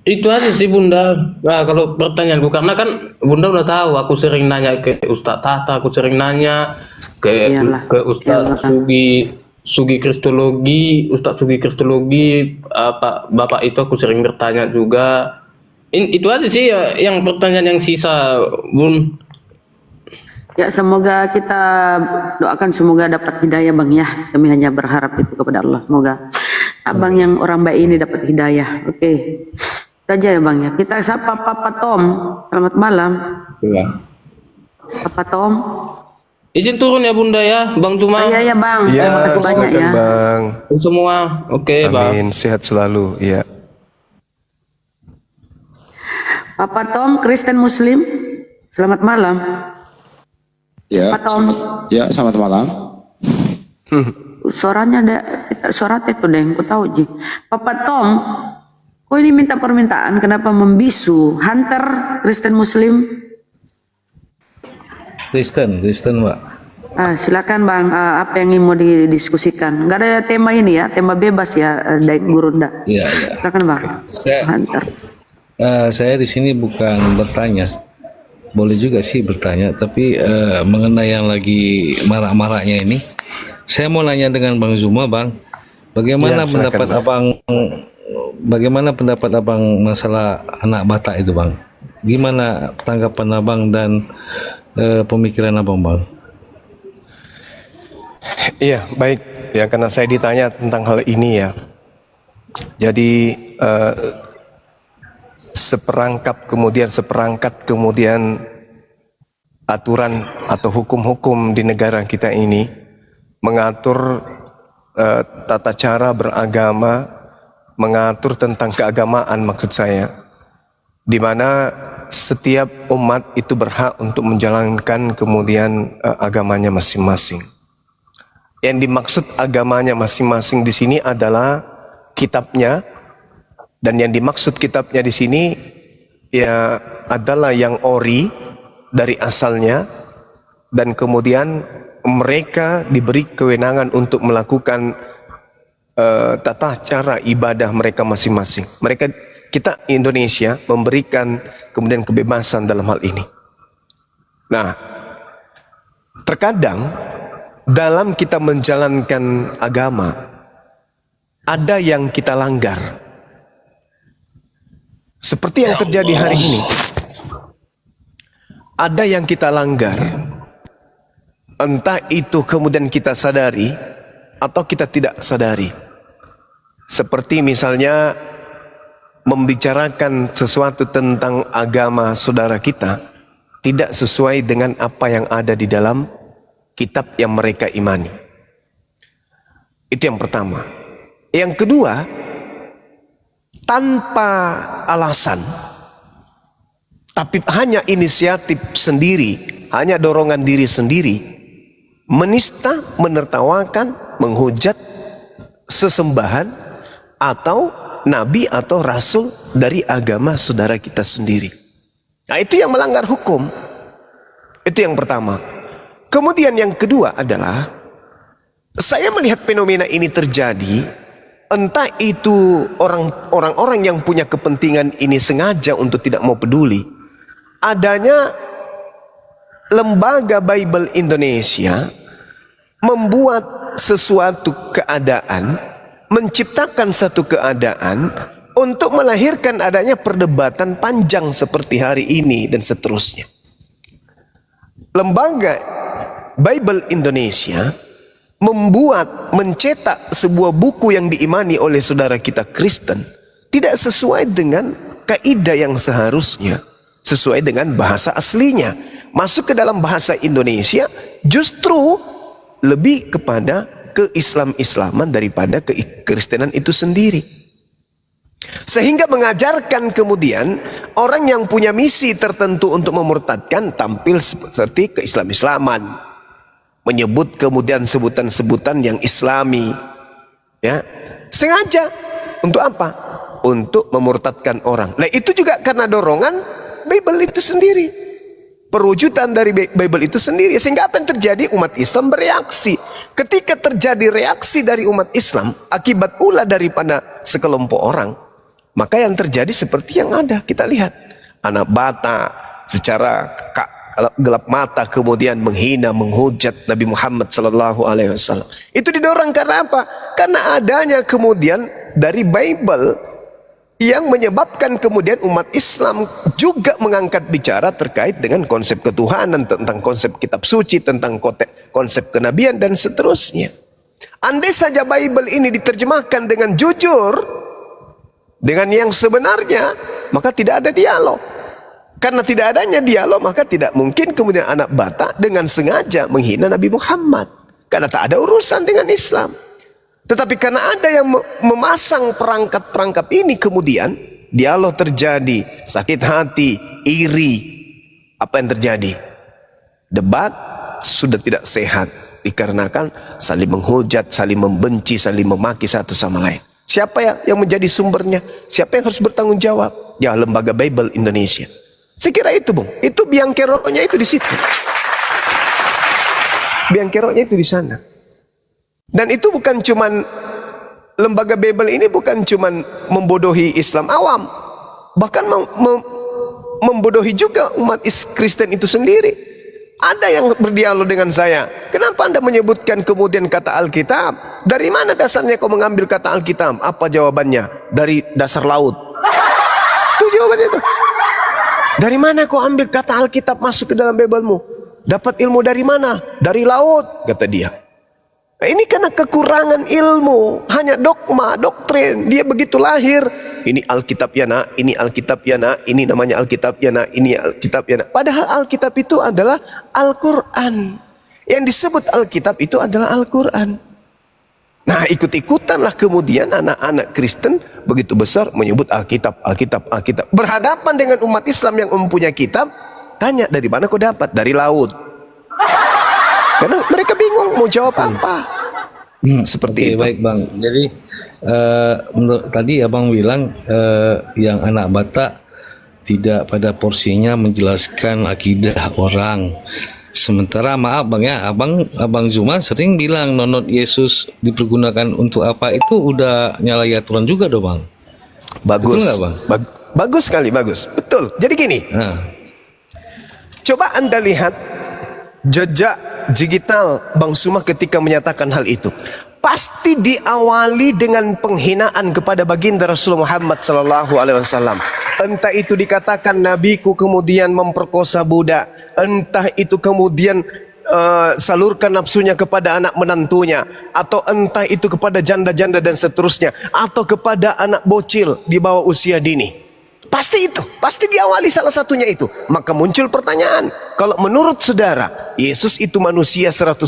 Itu aja sih Bunda. Nah, kalau pertanyaanku karena kan Bunda udah tahu aku sering nanya ke Ustadz Tata, aku sering nanya ke Iyalah. Ustadz Sugi Kristologi, Ustadz Sugi Kristologi, Bapak itu aku sering bertanya juga. Itu aja sih ya, yang pertanyaan yang sisa Bun. Ya semoga kita doakan semoga dapat hidayah Bang ya. Kami hanya berharap itu kepada Allah. Semoga Abang yang orang baik ini dapat hidayah. Oke. Itu aja ya Bang ya. Kita sapa Papa Tom. Selamat malam. Ya. Papa Tom. Izin turun ya Bunda ya, Bang Juma. Iya Bang. Terima kasih banyak silakan, ya. Bang. Semua. Oke, Bang. Amin, sehat selalu ya. Papa Tom, Kristen Muslim. Selamat malam. Ya, Pak Tom. selamat malam. Suaranya ada suara itu deh, aku tahu Ji. Papa Tom, kok ini minta permintaan kenapa membisu Hunter Kristen Muslim? Kristen Mbak. Silakan Bang, apa yang mau didiskusikan? Enggak ada tema ini ya, tema bebas ya dari Gurunda. Iya. Silakan Bang. Hunter. Saya di sini bukan bertanya. Boleh juga sih bertanya, tapi mengenai yang lagi marak-maraknya ini, saya mau nanya dengan Bang Zuma, Bang. Bagaimana Ya, silakan, pendapat Bang. Abang? Bagaimana pendapat Abang masalah anak Batak itu, Bang? Gimana tanggapan Abang dan pemikiran Abang, Bang? Iya, baik. Ya, karena saya ditanya tentang hal ini ya. Jadi seperangkat kemudian aturan atau hukum-hukum di negara kita ini mengatur tata cara beragama, mengatur tentang keagamaan maksud saya, di mana setiap umat itu berhak untuk menjalankan kemudian agamanya masing-masing. Yang dimaksud agamanya masing-masing di sini adalah kitabnya, dan yang dimaksud kitabnya di sini ya adalah yang ori dari asalnya, dan kemudian mereka diberi kewenangan untuk melakukan tata cara ibadah mereka masing-masing. Kita Indonesia memberikan kemudian kebebasan dalam hal ini. Nah, terkadang dalam kita menjalankan agama ada yang kita langgar. Seperti yang terjadi hari ini. Ada yang kita langgar. Entah itu kemudian kita sadari atau kita tidak sadari. Seperti misalnya membicarakan sesuatu tentang agama saudara kita tidak sesuai dengan apa yang ada di dalam kitab yang mereka imani. Itu yang pertama. Yang kedua, tanpa alasan, tapi hanya inisiatif sendiri, hanya dorongan diri sendiri, menista, menertawakan, menghujat sesembahan atau nabi atau rasul dari agama saudara kita sendiri. Nah, itu yang melanggar hukum. Itu yang pertama. Kemudian yang kedua adalah saya melihat fenomena ini terjadi, entah itu orang-orang yang punya kepentingan ini sengaja untuk tidak mau peduli. Adanya lembaga Bible Indonesia membuat sesuatu keadaan, menciptakan satu keadaan untuk melahirkan adanya perdebatan panjang seperti hari ini dan seterusnya. Lembaga Bible Indonesia mencetak sebuah buku yang diimani oleh saudara kita Kristen tidak sesuai dengan kaidah yang seharusnya, sesuai dengan bahasa aslinya. Masuk ke dalam bahasa Indonesia justru lebih kepada keislam-islaman daripada kekristenan itu sendiri. Sehingga mengajarkan kemudian orang yang punya misi tertentu untuk memurtadkan tampil seperti keislam-islaman, menyebut kemudian sebutan-sebutan yang islami, ya, sengaja untuk apa? Untuk memurtadkan orang. Nah, itu juga karena dorongan Bible itu sendiri, perwujudan dari Bible itu sendiri. Sehingga apa yang terjadi? Umat Islam bereaksi. Ketika terjadi reaksi dari umat Islam akibat ulah daripada sekelompok orang, maka yang terjadi seperti yang ada kita lihat. Anak bata secara gelap mata kemudian menghina, menghujat Nabi Muhammad SAW. Itu didorong karena apa? Karena adanya kemudian dari Bible yang menyebabkan kemudian umat Islam juga mengangkat bicara terkait dengan konsep ketuhanan, tentang konsep kitab suci, tentang konsep kenabian dan seterusnya. Andai saja Bible ini diterjemahkan dengan jujur, dengan yang sebenarnya, maka tidak ada dialog. Karena tidak adanya dialog, maka tidak mungkin kemudian anak bata dengan sengaja menghina Nabi Muhammad. Karena tak ada urusan dengan Islam. Tetapi karena ada yang memasang perangkap-perangkap ini, kemudian dialog terjadi, sakit hati, iri. Apa yang terjadi? Debat sudah tidak sehat, dikarenakan saling menghujat, saling membenci, saling memaki satu sama lain. Siapa yang menjadi sumbernya? Siapa yang harus bertanggung jawab? Ya, lembaga Bible Indonesia. Saya kira itu, Bung. Itu biang keroknya itu di situ. Biang keroknya itu di sana. Dan itu bukan cuman lembaga Bible ini bukan cuman membodohi Islam awam, bahkan membodohi juga umat Kristen itu sendiri. Ada yang berdialog dengan saya, kenapa Anda menyebutkan kemudian kata Alkitab? Dari mana dasarnya kau mengambil kata Alkitab? Apa jawabannya? Dari dasar laut. Itu jawabannya itu. Dari mana kau ambil kata Alkitab masuk ke dalam Biblemu? Dapat ilmu dari mana? Dari laut, kata dia. Nah, ini karena kekurangan ilmu, hanya dogma, doktrin. Dia begitu lahir, ini Alkitab ya nak, ini Alkitab ya nak, ini namanya Alkitab ya nak, ini Alkitab ya nak. Padahal Alkitab itu adalah Al-Quran. Yang disebut Alkitab itu adalah Al-Quran. Nah, ikut-ikutanlah kemudian anak-anak Kristen begitu besar menyebut Alkitab, Alkitab, Alkitab. Berhadapan dengan umat Islam yang mempunyai kitab, tanya dari mana kau dapat? Dari laut. Karena mereka bingung mau jawab apa. Seperti Oke, itu. baik Bang. Jadi tadi Abang bilang yang anak Batak tidak pada porsinya menjelaskan akidah orang. Sementara maaf Bang ya, Abang Zuma sering bilang nonot Yesus dipergunakan untuk apa, itu udah nyalahi aturan juga dong Bang. Bagus. Betul nggak, Bang? Bagus sekali, bagus. Betul. Jadi gini, Nah, coba Anda lihat jejak digital Bang Suma ketika menyatakan hal itu. Pasti diawali dengan penghinaan kepada baginda Rasul Muhammad sallallahu alaihi wasallam. Entah itu dikatakan nabiku kemudian memperkosa budak, entah itu kemudian salurkan nafsunya kepada anak menantunya, atau entah itu kepada janda-janda dan seterusnya, atau kepada anak bocil di bawah usia dini. Pasti itu, pasti diawali salah satunya itu. Maka muncul pertanyaan, kalau menurut saudara Yesus itu manusia 100%,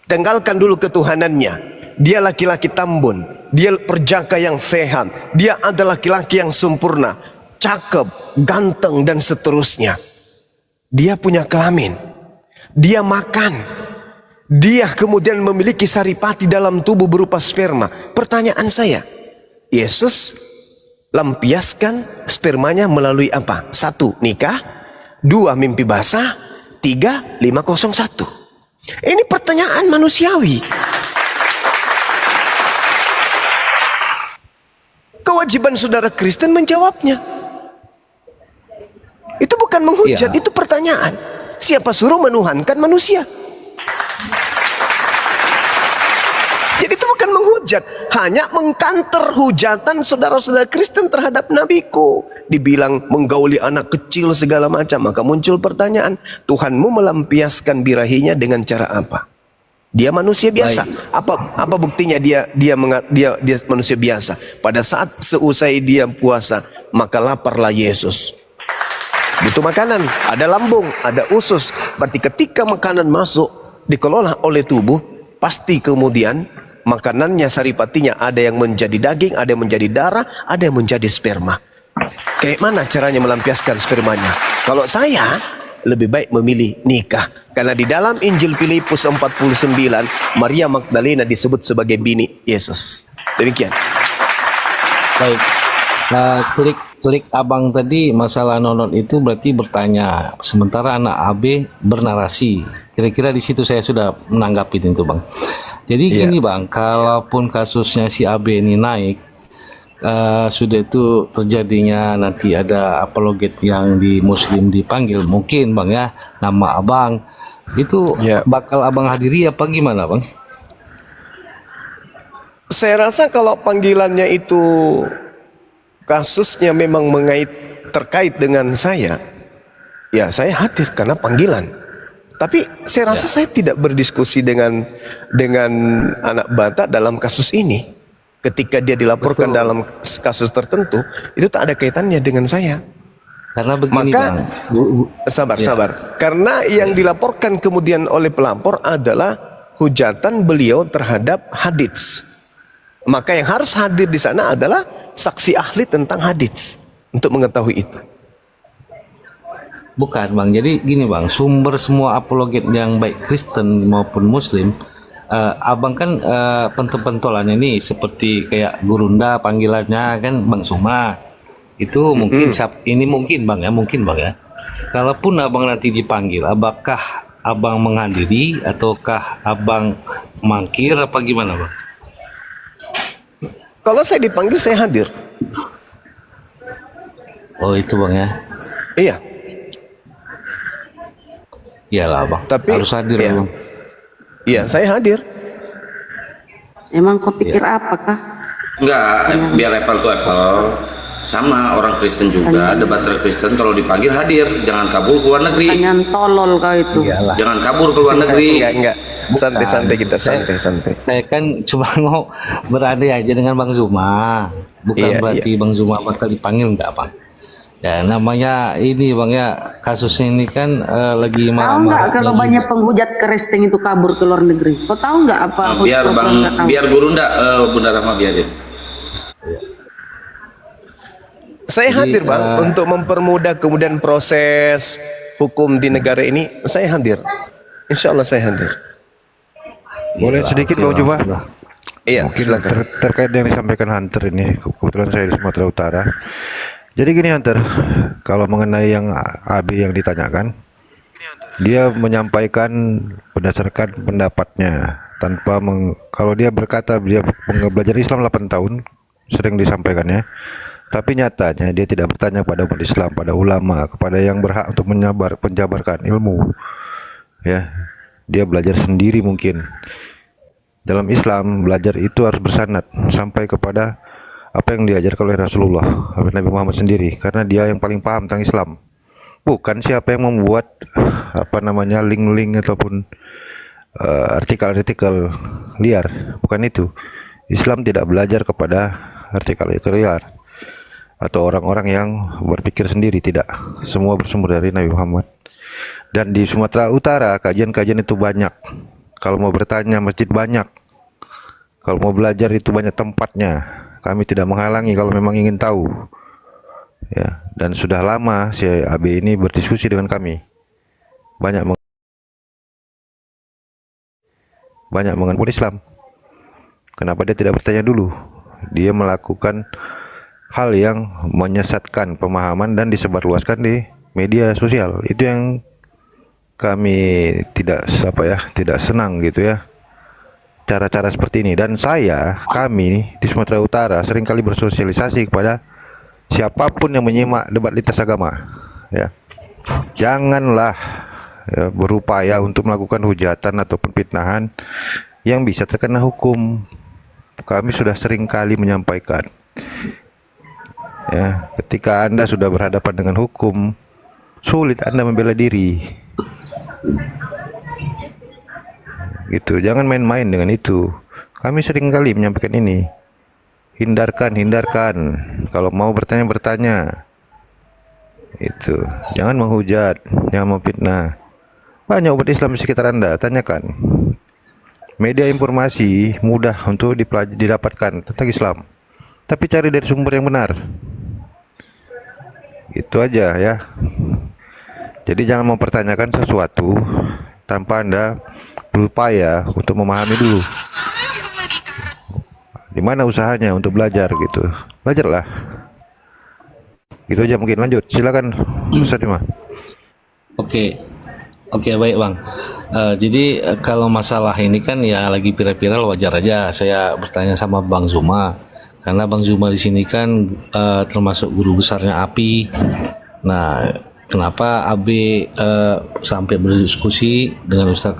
tinggalkan dulu ketuhanannya. Dia laki-laki tambun, dia perjaka yang sehat, dia adalah laki-laki yang sempurna, cakep, ganteng dan seterusnya. Dia punya kelamin, dia makan, dia kemudian memiliki saripati dalam tubuh berupa sperma. Pertanyaan saya, Yesus lampiaskan spermanya melalui apa? 1. Nikah, 2. Mimpi basah, 3. 501. Ini pertanyaan manusiawi. Kewajiban saudara Kristen menjawabnya. Itu bukan menghujat, Iya. itu pertanyaan. Siapa suruh menuhankan manusia? Jadi itu bukan menghujat, hanya mengkanter hujatan saudara-saudara Kristen terhadap nabiku. Dibilang menggauli anak kecil segala macam, maka muncul pertanyaan, Tuhanmu melampiaskan birahinya dengan cara apa? Dia manusia biasa. Apa buktinya dia manusia biasa? Pada saat seusai dia puasa, maka laparlah Yesus. Butuh makanan, ada lambung, ada usus. Berarti ketika makanan masuk dikelola oleh tubuh, pasti kemudian makanannya, saripatinya ada yang menjadi daging, ada yang menjadi darah, ada yang menjadi sperma. Kayak mana caranya melampiaskan spermanya? Kalau saya lebih baik memilih nikah, karena di dalam Injil Filipus 49 Maria Magdalena disebut sebagai bini Yesus. Demikian. baik. Klik Abang tadi masalah nonton itu berarti bertanya, sementara anak AB bernarasi. Kira-kira di situ saya sudah menanggapi itu Bang. Jadi gini Bang, kalaupun kasusnya si AB ini naik, sudah itu terjadinya nanti ada apologet yang di Muslim dipanggil, mungkin Bang ya, nama Abang itu bakal Abang hadiri apa gimana Bang? Saya rasa kalau panggilannya itu kasusnya memang terkait dengan saya, ya saya hadir karena panggilan. Tapi saya rasa saya tidak berdiskusi dengan anak Batak dalam kasus ini. Ketika dia dilaporkan dalam kasus tertentu, itu tak ada kaitannya dengan saya. Karena begini Maka, Bang. sabar. Karena yang dilaporkan kemudian oleh pelapor adalah hujatan beliau terhadap hadits. Maka yang harus hadir di sana adalah saksi ahli tentang hadits untuk mengetahui itu. Bukan Bang, jadi gini Bang, sumber semua apologet yang baik Kristen maupun Muslim, Abang kan pentolannya ini seperti kayak Gurunda panggilannya kan Bang Suma. Itu mungkin ini mungkin Bang ya. Kalaupun Abang nanti dipanggil, apakah Abang menghadiri ataukah Abang mangkir apa gimana Bang? Kalau saya dipanggil saya hadir. Oh itu Bang ya. Iya. Iyalah Bang, Tapi harus hadir iya. Bang. Iya, saya hadir. Emang kau pikir apakah? Enggak, biar apple to apple. Sama orang Kristen juga, debater Kristen kalau dipanggil hadir, jangan kabur ke luar negeri. Pertanyaan tolol kau itu. Jangan kabur ke luar negeri. Enggak. Santai-santai kita, santai. Saya kan cuma mau berandai aja dengan Bang Zuma, bukan berarti Bang Zuma bakal dipanggil enggak Bang. Ya namanya ini Bang ya, kasusnya ini kan lagi Tahu marah-marah. nggak kalau banyak penghujat Kristen itu kabur ke luar negeri? Kau tahu nggak apa? Biar Gurunda, Bunda Rahma biarin. Saya hadir Bang untuk mempermudah kemudian proses hukum di negara ini. Saya hadir. Insya Allah saya hadir. Boleh Gila, sedikit oke, Bang Bang. Juma? Udah. Iya, Mungkin silakan. terkait yang disampaikan Hunter ini, kebetulan saya di Sumatera Utara. Jadi gini Hunter, kalau mengenai yang AB yang ditanyakan, dia menyampaikan berdasarkan pendapatnya tanpa kalau dia berkata dia belajar Islam 8 tahun, sering disampaikannya, tapi nyatanya dia tidak bertanya pada umat Islam, pada ulama, kepada yang berhak untuk menjabarkan ilmu. Ya, dia belajar sendiri mungkin. Dalam Islam belajar itu harus bersanad sampai kepada apa yang diajarkan oleh Rasulullah, oleh Nabi Muhammad sendiri, karena dia yang paling paham tentang Islam. Bukan siapa yang membuat link-link ataupun artikel-artikel liar, bukan itu. Islam tidak belajar kepada artikel-artikel liar atau orang-orang yang berpikir sendiri, tidak. Semua bersumber dari Nabi Muhammad. Dan di Sumatera Utara kajian-kajian itu banyak. Kalau mau bertanya masjid banyak. Kalau mau belajar itu banyak tempatnya. Kami tidak menghalangi kalau memang ingin tahu. Ya, dan sudah lama si AB ini berdiskusi dengan kami. Banyak mengenai Islam. Kenapa dia tidak bertanya dulu? Dia melakukan hal yang menyesatkan pemahaman dan disebarluaskan di media sosial. Itu yang kami tidak senang gitu ya. Cara-cara seperti ini, dan kami di Sumatera Utara seringkali bersosialisasi kepada siapapun yang menyimak debat lintas agama, ya, janganlah berupaya untuk melakukan hujatan atau fitnahan yang bisa terkena hukum. Kami sudah seringkali menyampaikan, ya, ketika Anda sudah berhadapan dengan hukum, sulit Anda membela diri. Gitu, jangan main-main dengan itu. Kami sering kali menyampaikan ini. Hindarkan. Kalau mau bertanya. Itu. Jangan menghujat, jangan memfitnah. Banyak umat Islam di sekitar Anda, tanyakan. Media informasi mudah untuk didapatkan tentang Islam. Tapi cari dari sumber yang benar. Itu aja ya. Jadi jangan mempertanyakan sesuatu tanpa Anda berupaya untuk memahami dulu. Di mana usahanya untuk belajar gitu. Belajarlah. Gitu aja mungkin. Lanjut. Silakan Ustaz Bima. Oke, baik Bang. Jadi kalau masalah ini kan ya lagi viral-viral, wajar aja saya bertanya sama Bang Zuma, karena Bang Zuma di sini kan termasuk guru besarnya API. Nah, kenapa AB sampai berdiskusi dengan Ustaz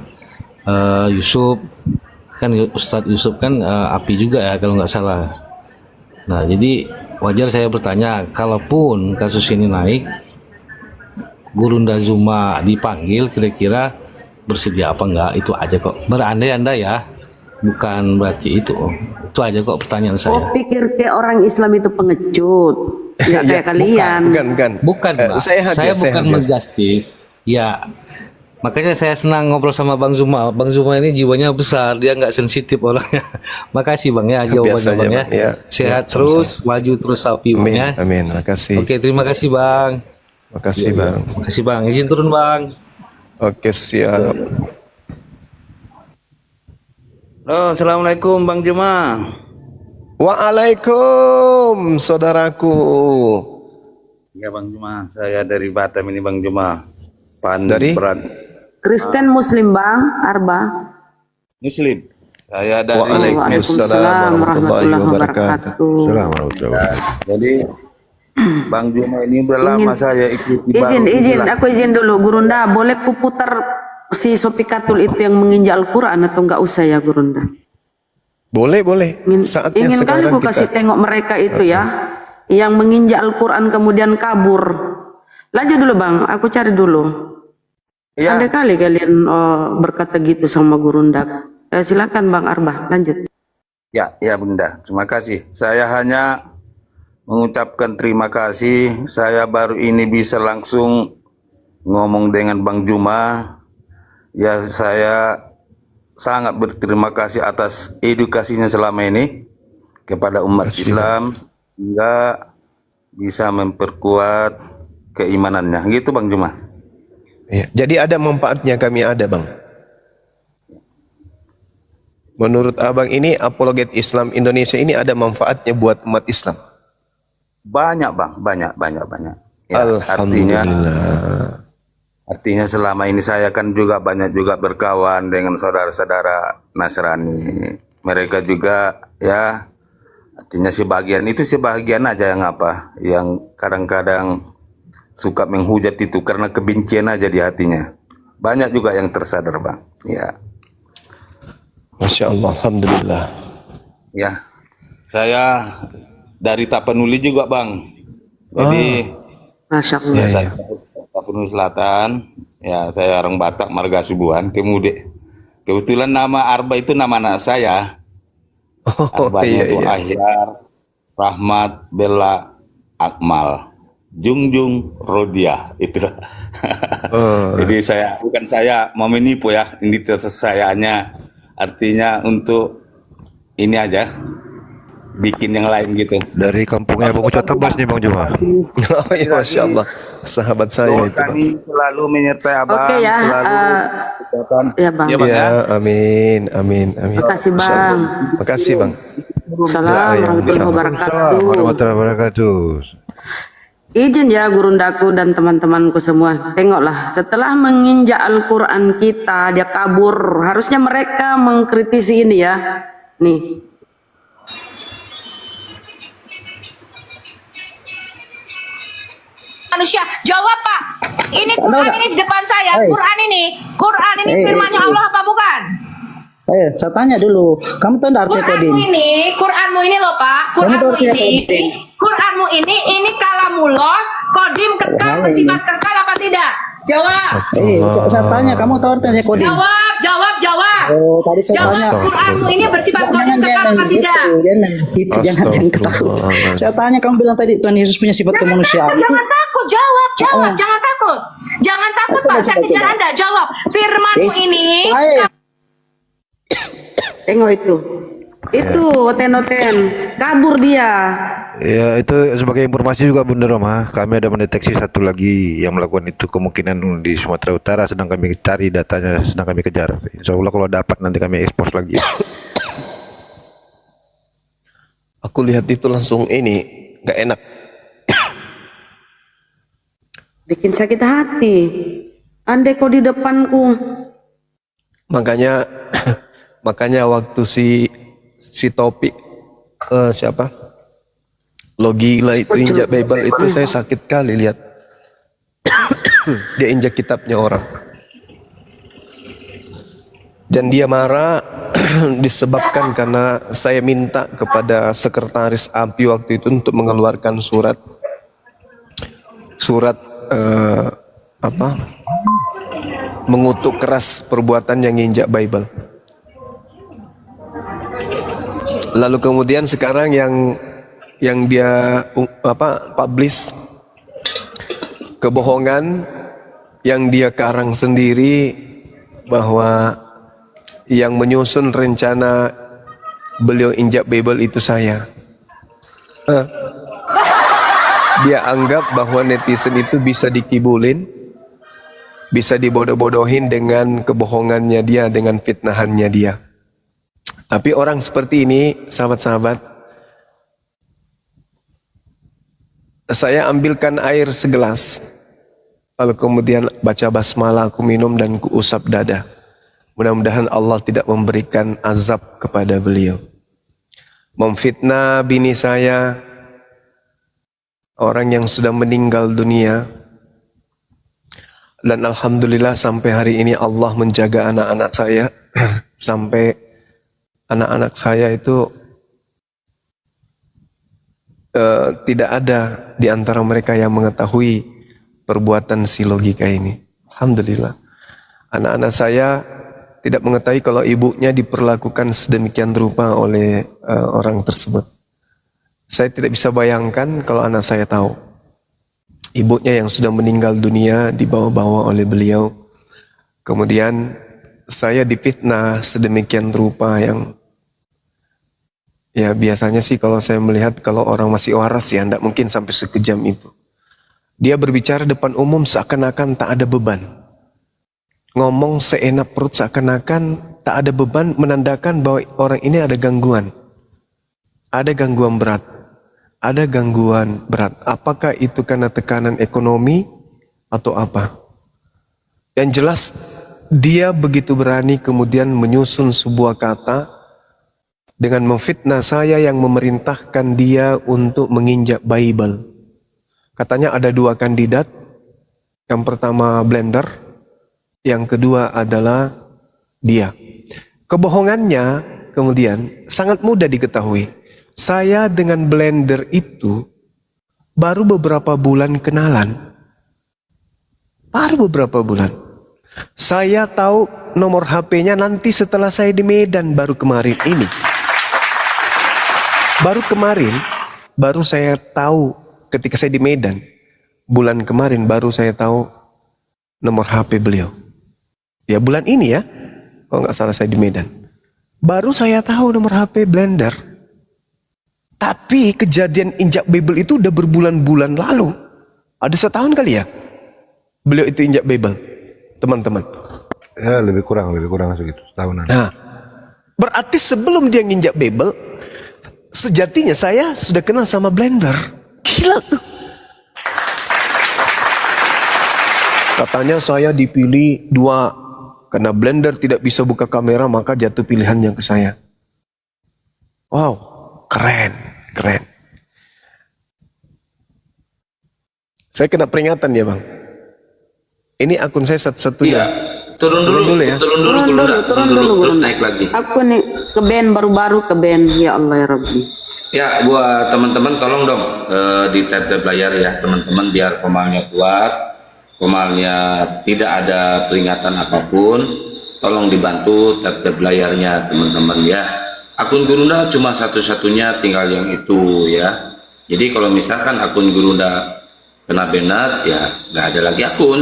Yusuf? Kan Ustadz Yusuf kan API juga ya kalau nggak salah. Nah, jadi wajar saya bertanya, kalaupun kasus ini naik, Gurunda Zuma dipanggil, kira-kira bersedia apa enggak? Itu aja kok. Berandai-andai ya, bukan berarti itu. Itu aja kok pertanyaan saya. Pikir kayak orang Islam itu pengecut, nggak kayak kalian. Bukan, Mbak. Saya bukan menjustis. Ya, makanya saya senang ngobrol sama Bang Zuma. Bang Zuma ini jiwanya besar, dia nggak sensitif orangnya. Makasih Bang ya jawabannya Bang ya. Sehat terus, maju terus sapi Bang ya. Amin. Makasih. Oke, terima kasih Bang. Makasih Bang. Makasih Bang. Izin turun Bang. Oke, siap. Oh, assalamualaikum Bang Juma. Waalaikum saudaraku. Ya Bang Juma, saya dari Batam ini Bang Juma. Dari? Kristen Muslim Bang Arba. Muslim. Saya dari Waalaikumsalam warahmatullahi wabarakatuh. Jadi Bang Juma ini berlama saya ikuti. Aku izin dulu Gurunda, boleh kuputar si Sopi Katul itu yang menginjak Al-Quran atau enggak usah ya Gurunda? Boleh. Ingin kali aku kasih tengok mereka itu ya, yang menginjak Al-Quran kemudian kabur. Lanjut dulu Bang, aku cari dulu. Ya. Ada kali kalian berkata gitu sama Gurunda. Silakan Bang Arba, lanjut. Ya Bunda, terima kasih. Saya hanya mengucapkan terima kasih. Saya baru ini bisa langsung ngomong dengan Bang Juma. Ya, saya sangat berterima kasih atas edukasinya selama ini kepada umat Islam hingga bisa memperkuat keimanannya. Gitu Bang Juma. Ya, jadi ada manfaatnya kami ada Bang. Menurut abang ini apologet Islam Indonesia ini ada manfaatnya buat umat Islam? Banyak bang, banyak. Ya, artinya Alhamdulillah. artinya selama ini saya kan juga banyak juga berkawan dengan saudara-saudara Nasrani. Mereka juga ya artinya sebagian aja yang apa, yang kadang-kadang suka menghujat itu karena kebencian aja di hatinya. Banyak juga yang tersadar bang. Ya. Masya Allah, Alhamdulillah. Ya, saya dari Tapanuli juga bang. Jadi Masya Allah. Ya, ya. Tapanuli Selatan. Ya, saya orang Batak, Marga Sibuan. Kebetulan nama Arba itu nama anak saya. Oh, Arbanya iya, itu iya. Ahyar, Rahmat, Bella, Akmal, Jungjung, Rodia. Itulah. Oh. Jadi bukan saya mau menipu ya. Ini saya hanya artinya untuk ini aja, bikin yang lain gitu. Dari kampungnya Bang Ucap Tebas nih Bang Juma. Oh, iya, Masya Allah. Sahabat saya itu, Bang. Kami selalu menyertai abang, Oke ya, selalu ucapan. ya bang. Iya, Bang, Ya, amin, amin, amin. Makasih Masya bang. Allah. Makasih, Bang. Assalamualaikum warahmatullahi wabarakatuh. Warahmatullahi wabarakatuh. Izin ya gurundaku dan teman-temanku semua. Tengoklah, setelah menginjak Al-Quran kita, dia kabur. Harusnya mereka mengkritisi ini ya. Nih. Manusia, jawab Pak. Ini Quran ini di depan saya. Quran ini firmannya Allah apa bukan? Saya tanya dulu, kamu tahu arti kodim? Quranmu ini loh Pak. Quranmu ini kalamullah, kodim kekal, bersifat kekal apa tidak? Jawab. Saya tanya, kamu tahu artinya kodim? Jawab. Oh, tadi saya tanya. Quranmu ini bersifat kodim kekal apa tidak? Itu jangan takut. Saya tanya, kamu bilang tadi Tuhan Yesus punya sifat kemanusiaan. Jangan takut, jawab, jangan takut. Jangan takut Pak, saya bicara Anda, jawab. Firmanmu ini Tengok itu. Itu oten-oten. Kabur dia. Ya, itu sebagai informasi juga Bunda Roma, kami ada mendeteksi satu lagi yang melakukan itu, kemungkinan di Sumatera Utara, sedang kami cari datanya, sedang kami kejar. Insya Allah kalau dapat nanti kami expose lagi. Aku lihat itu langsung ini, gak enak. Bikin sakit hati. Andai kau di depanku. Makanya waktu si Topik siapa? Logila itu injak Bible itu saya sakit kali lihat. Dia injak kitabnya orang. Dan dia marah disebabkan karena saya minta kepada sekretaris API waktu itu untuk mengeluarkan surat mengutuk keras perbuatan yang injak Bible. Lalu kemudian sekarang yang dia publish kebohongan yang dia karang sendiri, bahwa yang menyusun rencana beliau injak Bible itu saya. Dia anggap bahwa netizen itu bisa dikibulin, bisa dibodoh-bodohin dengan kebohongannya dia, dengan fitnahannya dia. Tapi orang seperti ini, sahabat-sahabat, saya ambilkan air segelas, lalu kemudian baca basmalah, aku minum dan kuusap dada. Mudah-mudahan Allah tidak memberikan azab kepada beliau. Memfitnah bini saya, orang yang sudah meninggal dunia. Dan alhamdulillah sampai hari ini Allah menjaga anak-anak saya. Sampai anak-anak saya itu tidak ada di antara mereka yang mengetahui perbuatan si logika ini. Alhamdulillah. Anak-anak saya tidak mengetahui kalau ibunya diperlakukan sedemikian rupa oleh orang tersebut. Saya tidak bisa bayangkan kalau anak saya tahu. Ibunya yang sudah meninggal dunia dibawa-bawa oleh beliau. Kemudian saya difitnah sedemikian rupa yang ya biasanya sih kalau saya melihat kalau orang masih waras ya tidak mungkin sampai sekejam itu. Dia berbicara depan umum seakan-akan tak ada beban. Ngomong seenak perut seakan-akan tak ada beban, menandakan bahwa orang ini ada gangguan. Ada gangguan berat. Ada gangguan berat. Apakah itu karena tekanan ekonomi atau apa? Yang jelas dia begitu berani kemudian menyusun sebuah kata dengan memfitnah saya yang memerintahkan dia untuk menginjak Bible. Katanya ada 2 kandidat. Yang pertama Blender, yang kedua adalah dia. Kebohongannya kemudian sangat mudah diketahui. Saya dengan Blender itu baru beberapa bulan kenalan. Baru beberapa bulan. Saya tahu nomor HP-nya nanti setelah saya di Medan baru kemarin ini. Baru kemarin, baru saya tahu ketika saya di Medan. Bulan kemarin baru saya tahu nomor HP beliau. Ya bulan ini ya, kalau nggak salah saya di Medan. Baru saya tahu nomor HP Blender. Tapi kejadian injak Bible itu udah berbulan-bulan lalu. Ada setahun kali ya, beliau itu injak Bible, teman-teman. Ya lebih kurang segitu, setahunan. Nah, berarti sebelum dia nginjak Bible, sejatinya saya sudah kenal sama Blender. Gila tuh. Katanya saya dipilih 2 karena Blender tidak bisa buka kamera, maka jatuh pilihannya ke saya. Wow, keren. Saya kena peringatan ya bang. Ini akun saya satu-satunya. Iya. Turun dulu ya. Turun dulu, terus naik lagi. Aku nih ke band baru-baru ke band. Ya Allah ya Rabbi. Ya, buat teman-teman tolong dong di tab layar ya teman-teman, biar komalnya kuat, komalnya tidak ada peringatan apapun. Tolong dibantu tab layarnya teman-teman ya. Akun Gurunda cuma satu-satunya, tinggal yang itu ya. Jadi kalau misalkan akun Gurunda kena banned ya nggak ada lagi akun,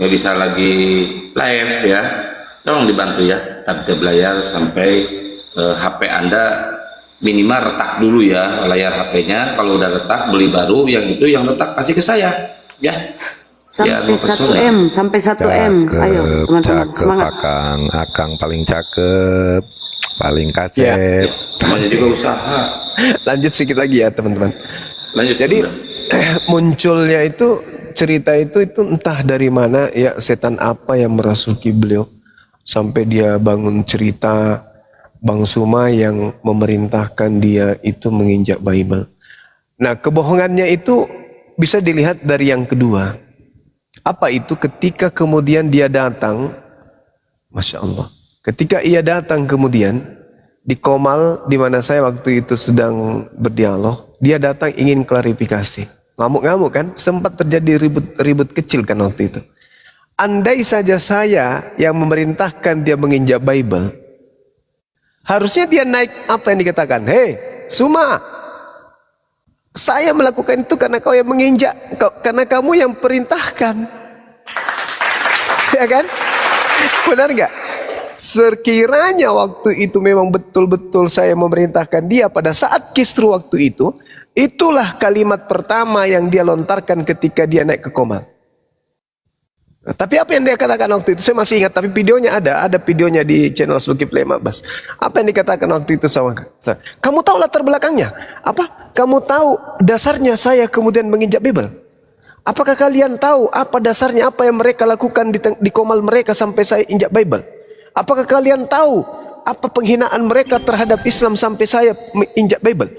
nggak bisa lagi live ya. Tolong dibantu ya tab layar sampai HP Anda minimal retak dulu ya layar HP-nya. Kalau udah retak beli baru, yang itu yang retak kasih ke saya ya. Sampai 1M, sampai 1M. Ayo teman-teman semangat. Akang paling cakep, paling kacep. Namanya juga usaha. Lanjut sedikit lagi ya teman-teman. Lanjut. Jadi munculnya itu cerita itu entah dari mana ya, setan apa yang merasuki beliau sampai dia bangun cerita Bang Suma yang memerintahkan dia itu menginjak Bible. Nah, kebohongannya itu bisa dilihat dari yang kedua. Apa itu? Ketika kemudian dia datang, Masya Allah, ketika ia datang kemudian di Komal di mana saya waktu itu sedang berdialog, dia datang ingin klarifikasi. Ngamuk-ngamuk kan, sempat terjadi ribut kecil kan waktu itu. Andai saja saya yang memerintahkan dia menginjak Bible, harusnya dia naik apa yang dikatakan, hei Suma, saya melakukan itu karena kau yang menginjak, karena kamu yang perintahkan. Ya kan? Benar nggak? Sekiranya waktu itu memang betul-betul saya memerintahkan dia pada saat kisru waktu itu, itulah kalimat pertama yang dia lontarkan ketika dia naik ke Komal. Nah, tapi apa yang dia katakan waktu itu saya masih ingat, tapi videonya ada videonya di channel Zulkifli Ma'bas. Apa yang dikatakan waktu itu sama saya? Kamu tahu latar belakangnya? Apa? Kamu tahu dasarnya saya kemudian menginjak Bible? Apakah kalian tahu apa dasarnya, apa yang mereka lakukan di Komal mereka sampai saya injak Bible? Apakah kalian tahu apa penghinaan mereka terhadap Islam sampai saya injak Bible?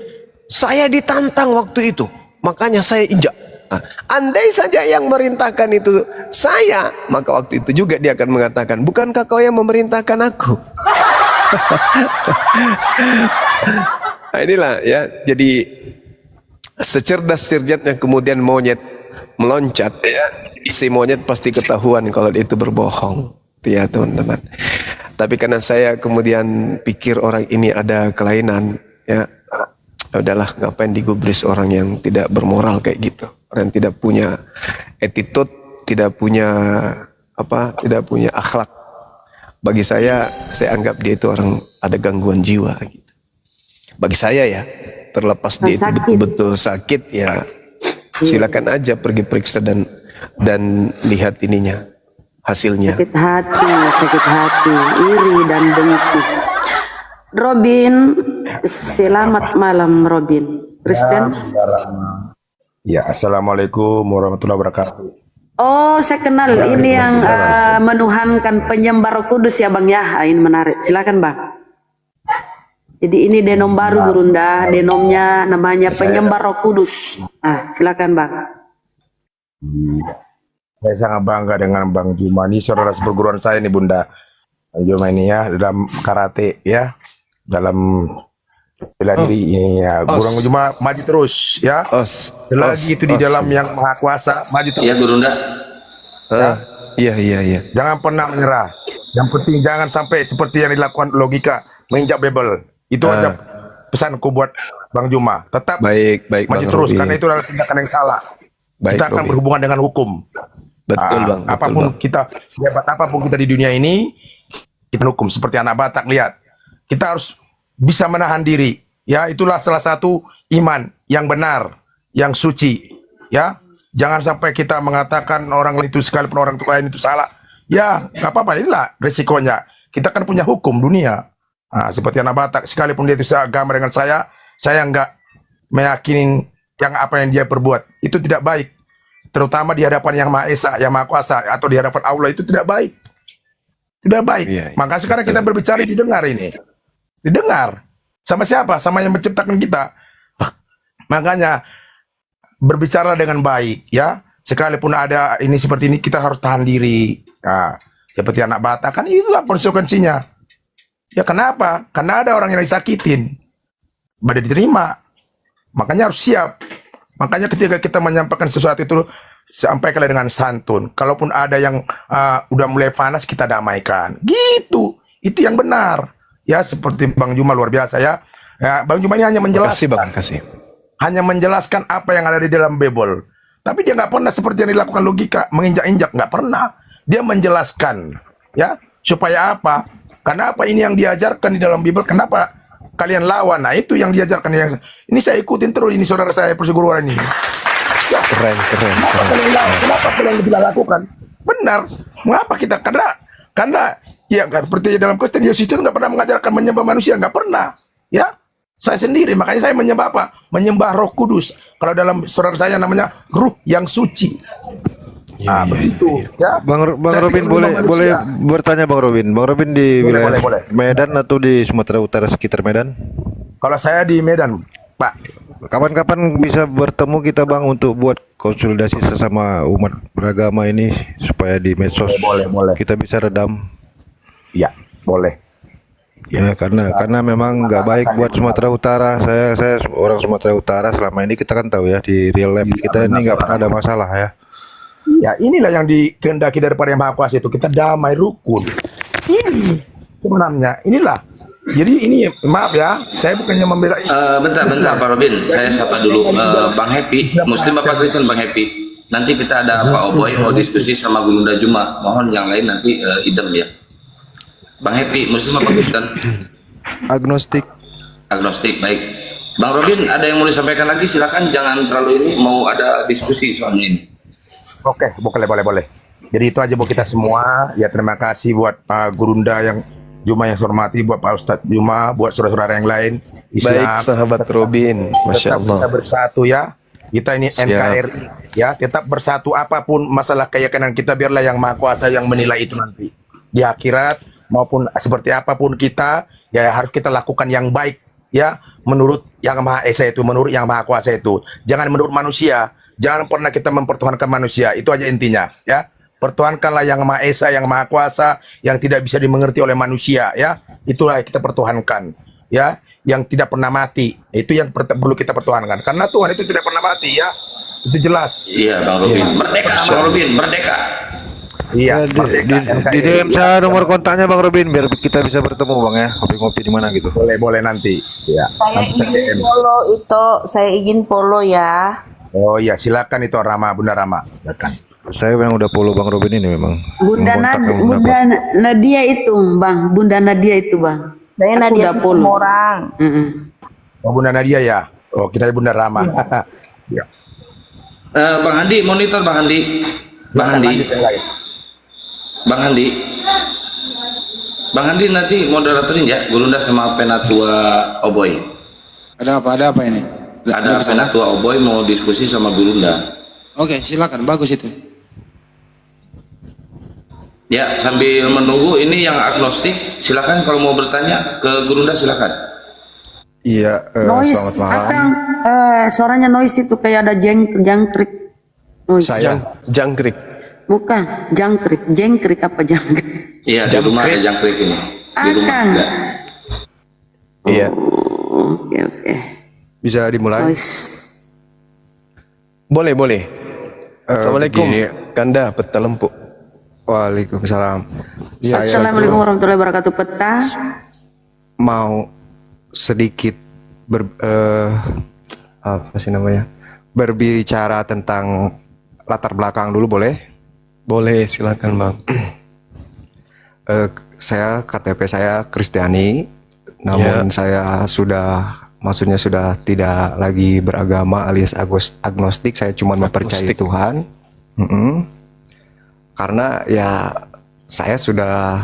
Saya ditantang waktu itu, makanya saya injak. Nah, andai saja yang merintahkan itu saya, maka waktu itu juga dia akan mengatakan, bukankah kau yang memerintahkan aku? Nah, inilah ya, jadi secerdas-cerdatnya kemudian monyet meloncat ya, isi monyet pasti ketahuan kalau itu berbohong ya teman-teman. Tapi karena saya kemudian pikir orang ini ada kelainan ya, udahlah, ngapain digubris orang yang tidak bermoral kayak gitu, orang yang tidak punya attitude, tidak punya tidak punya akhlak. Bagi saya anggap dia itu orang ada gangguan jiwa gitu. Bagi saya ya, terlepas dia itu betul-betul sakit ya, silakan aja pergi periksa dan lihat ininya, hasilnya. sakit hati, iri dan dengki. Robin, selamat malam Robin. Kristen? Ya, assalamualaikum warahmatullahi wabarakatuh. Oh, saya kenal ini yang menuhankan penyembah Roh Kudus ya Bang ya. Ini menarik. Silakan Bang. Jadi ini denom baru Gurunda, denomnya namanya penyembah Roh Kudus. Silakan Bang. Saya sangat bangga dengan Bang Juma, ini saudara seperguruan saya nih Bunda. Bang Juma ini ya dalam karate ya, dalam bela diri ya. Bang Juma maju terus ya. Selagi itu di dalam yang maha kuasa, maju terus. Iya Gurunda. Iya. Jangan pernah menyerah. Yang penting jangan sampai seperti yang dilakukan logika menginjak bebel. Itu aja pesanku buat Bang Juma. Tetap baik maju Bang terus Robin. karena itu adalah tindakan yang salah. Baik, Kita akan Robin. berhubungan dengan hukum. Betul Bang. Betul, Apapun Bang. kita, sehebat apapun kita di dunia ini, kita hukum seperti anak Batak. Lihat, kita harus bisa menahan diri. Ya, itulah salah satu iman yang benar, yang suci. Ya, jangan sampai kita mengatakan orang lain itu sekalipun orang lain itu salah. Ya, nggak apa-apa. Inilah resikonya. Kita kan punya hukum dunia. Seperti anak Batak, sekalipun dia itu seagama dengan saya nggak meyakini yang apa yang dia perbuat itu tidak baik, terutama di hadapan yang Maha Esa, yang Maha Kuasa, atau di hadapan Allah itu tidak baik, Iya. Maka sekarang kita berbicara didengar ini, didengar sama siapa? Sama yang menciptakan kita. Makanya berbicara dengan baik ya, sekalipun ada ini seperti ini kita harus tahan diri. Seperti anak Batak kan itulah konsekuensinya. Ya kenapa? Karena ada orang yang disakitin, pada diterima. Makanya harus siap. Makanya ketika kita menyampaikan sesuatu itu, sampaikanlah dengan santun. Kalaupun ada yang udah mulai panas, kita damaikan. Gitu. Itu yang benar. Ya seperti Bang Juma luar biasa ya. Bang Juma ini hanya menjelaskan. Bang, kasih. Hanya menjelaskan apa yang ada di dalam Bible. Tapi dia nggak pernah seperti yang dilakukan logika, menginjak-injak. Nggak pernah. Dia menjelaskan. Ya. Supaya apa? Karena apa ini yang diajarkan di dalam Bible, kenapa kalian lawan? Nah itu yang diajarkan. Ini saya ikutin terus, ini saudara saya perseguruan ini. Ya, Keren. kenapa kalian tidak lakukan? Benar. Mengapa kita? Karena ya seperti dalam Kristen Yesus itu nggak pernah mengajarkan menyembah manusia, nggak pernah. Ya, saya sendiri, makanya saya menyembah apa? Menyembah Roh Kudus. Kalau dalam saudara saya namanya Ruh yang Suci. Begitu. Ya. Bang Robin boleh bertanya Bang Robin. Bang Robin di wilayah boleh. Medan atau di Sumatera Utara sekitar Medan? Kalau saya di Medan, Pak. Kapan-kapan bisa bertemu kita Bang untuk buat konsolidasi sesama umat beragama ini supaya di medsos boleh. kita bisa redam. Ya, boleh. Ya karena memang nggak baik buat Sumatera Utara. Saya orang Sumatera Utara, selama ini kita kan tahu ya di real life kita ini nggak pernah ada masalah ya. Iya, inilah yang dikehendaki daripada Yang Maha Kuasa itu, kita damai rukun. Ini sebenarnya, inilah. Jadi ini maaf ya, saya bukannya membela. Bentar Pak Robin, saya sapa dulu Bang Happy, Muslim apa Kristen Bang Happy. Nanti kita ada Pak Oboy mau diskusi sama Gurunda Juma. Mohon yang lain nanti idem ya. Bang Happy, Muslim apa Kristen? Agnostik. Agnostik, baik. Bang Robin, ada yang mau disampaikan lagi? Silakan, jangan terlalu ini. Mau ada diskusi soalnya ini. Oke, boleh. Jadi itu aja buat kita semua. Ya terima kasih buat Pak Gurunda yang Juma yang saya hormati, buat Pak Ustadz Juma, buat saudara-saudara yang lain. Baik sahabat Robin, Masya Allah. Kita bersatu ya. Kita ini NKRI ya, tetap bersatu apapun masalah keyakinan kita, biarlah Yang Maha Kuasa yang menilai itu nanti. Di akhirat maupun seperti apapun kita, ya harus kita lakukan yang baik ya, menurut Yang Maha Esa itu, menurut Yang Maha Kuasa itu. Jangan menurut manusia. Jangan pernah kita mempertuhankan manusia, itu aja intinya ya. Pertuhankanlah Yang Maha Esa, Yang Maha Kuasa, yang tidak bisa dimengerti oleh manusia ya. Itulah yang kita pertuhankan ya, yang tidak pernah mati. Itu yang perlu kita pertuhankan. Karena Tuhan itu tidak pernah mati ya. Itu jelas. Iya Bang Robin, merdeka Bang Robin, merdeka. Iya, Di DM saya nomor kontaknya Bang Robin biar kita bisa bertemu Bang ya, ngopi-ngopi di mana gitu. Boleh nanti. Ya. Saya izin follow ya. Oh iya, silakan itu Bunda Rama. Silakan. Saya memang udah follow Bang Robin ini memang. Bunda Nadia itu Bang, Bunda Nadia itu Bang. Saya Nadia orang. Oh Bunda Nadia ya. Oh kita Bunda Rama. Ya. Bang Handi, monitor Bang Handi. Bang Handi. Bang Handi. Bang Handi nanti moderatorin ya, Gurunda sama Penatua Oboy. Ada apa ini? Ada Penatua Oboy mau diskusi sama Gurunda. Oke, silakan, bagus itu. Ya, sambil menunggu ini yang agnostik, silakan kalau mau bertanya ke Gurunda silakan. Iya, Noise, selamat malam. Akang, suaranya noise itu kayak ada jangkrik. Noise. Jangkrik. Bukan, jangkrik apa jangkrik? Iya, di rumah ada jangkrik ini. Di rumah Akang. ada. Iya. Oke. Bisa dimulai? Noise. Boleh. Assalamualaikum. Begini. Kanda peta lempuk. Waalaikumsalam. Saya Assalamualaikum warahmatullahi wabarakatuh. Peta. mau sedikit berbicara tentang latar belakang dulu, boleh? Boleh, silakan Bang. Saya KTP saya Kristiani, namun saya maksudnya sudah tidak lagi beragama alias agnostik. Saya cuma mempercayai Tuhan. Karena ya saya sudah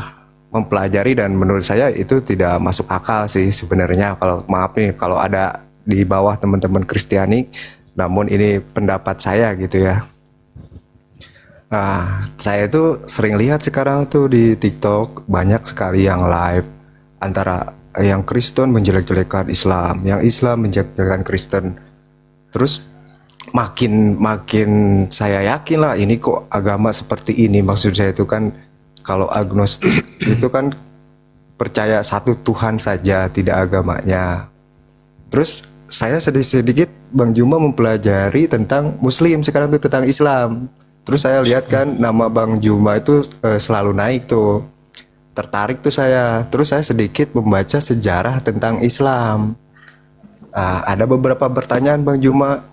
mempelajari dan menurut saya itu tidak masuk akal sih sebenarnya. Kalau maaf nih kalau ada di bawah teman-teman Kristiani, namun ini pendapat saya gitu ya. Nah, saya itu sering lihat sekarang tuh di TikTok banyak sekali yang live antara yang Kristen menjelek-jelekan Islam, yang Islam menjelek-jelekan Kristen. Terus makin saya yakin lah ini kok agama seperti ini. Maksud saya itu kan kalau agnostik itu kan percaya satu Tuhan saja, tidak agamanya. Terus saya sedikit Bang Juma mempelajari tentang Muslim sekarang tuh, tentang Islam. Terus saya lihat kan nama Bang Juma itu selalu naik tuh. Tertarik tuh saya. Terus saya sedikit membaca sejarah tentang Islam. Ada beberapa pertanyaan Bang Juma.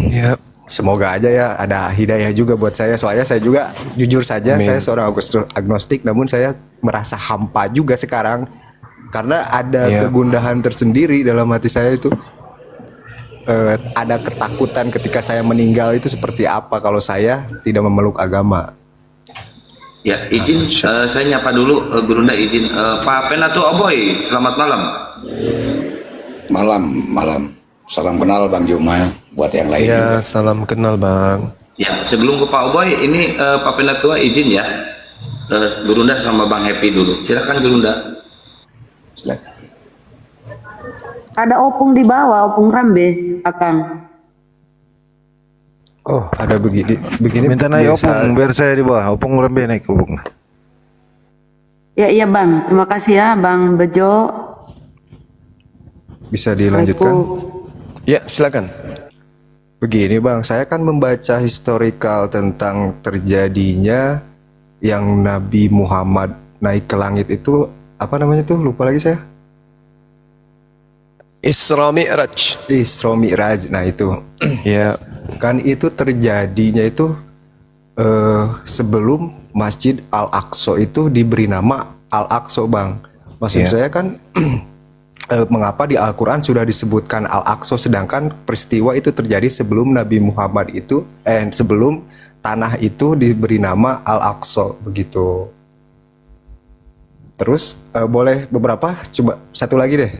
Ya. Semoga aja ya ada hidayah juga buat saya. Soalnya saya juga jujur saja saya seorang agnostik, namun saya merasa hampa juga sekarang karena ada kegundahan tersendiri dalam hati saya itu. Ada ketakutan ketika saya meninggal itu seperti apa kalau saya tidak memeluk agama. Ya, izin saya nyapa dulu Gurunda, izin Pak Penatua Oboy, selamat malam. Malam. Salam kenal Bang Juma buat yang lain. Ya, salam kenal Bang. Ya, sebelum ke Pak Oboy, ini Pak Penatua izin ya, Gurunda sama Bang Happy dulu. Silakan Gurunda. Silakan. Ada opung di bawah, opung rambe, Akang. Oh, ada begini. Minta naik opung biar saya di bawah. Opung rambe naik opung. Iya Bang, terima kasih ya Bang Bejo. Bisa dilanjutkan? Ya, silakan. Begini Bang, saya kan membaca historical tentang terjadinya yang Nabi Muhammad naik ke langit itu, apa namanya tuh? Lupa lagi saya. Isra Mi'raj. Nah itu. Ya. Kan itu terjadinya itu sebelum Masjid Al-Aqsa itu diberi nama Al-Aqsa Bang. Maksud saya kan mengapa di Al-Quran sudah disebutkan Al-Aqsa sedangkan peristiwa itu terjadi sebelum Nabi Muhammad itu sebelum tanah itu diberi nama Al-Aqsa begitu. Terus boleh beberapa, coba satu lagi deh.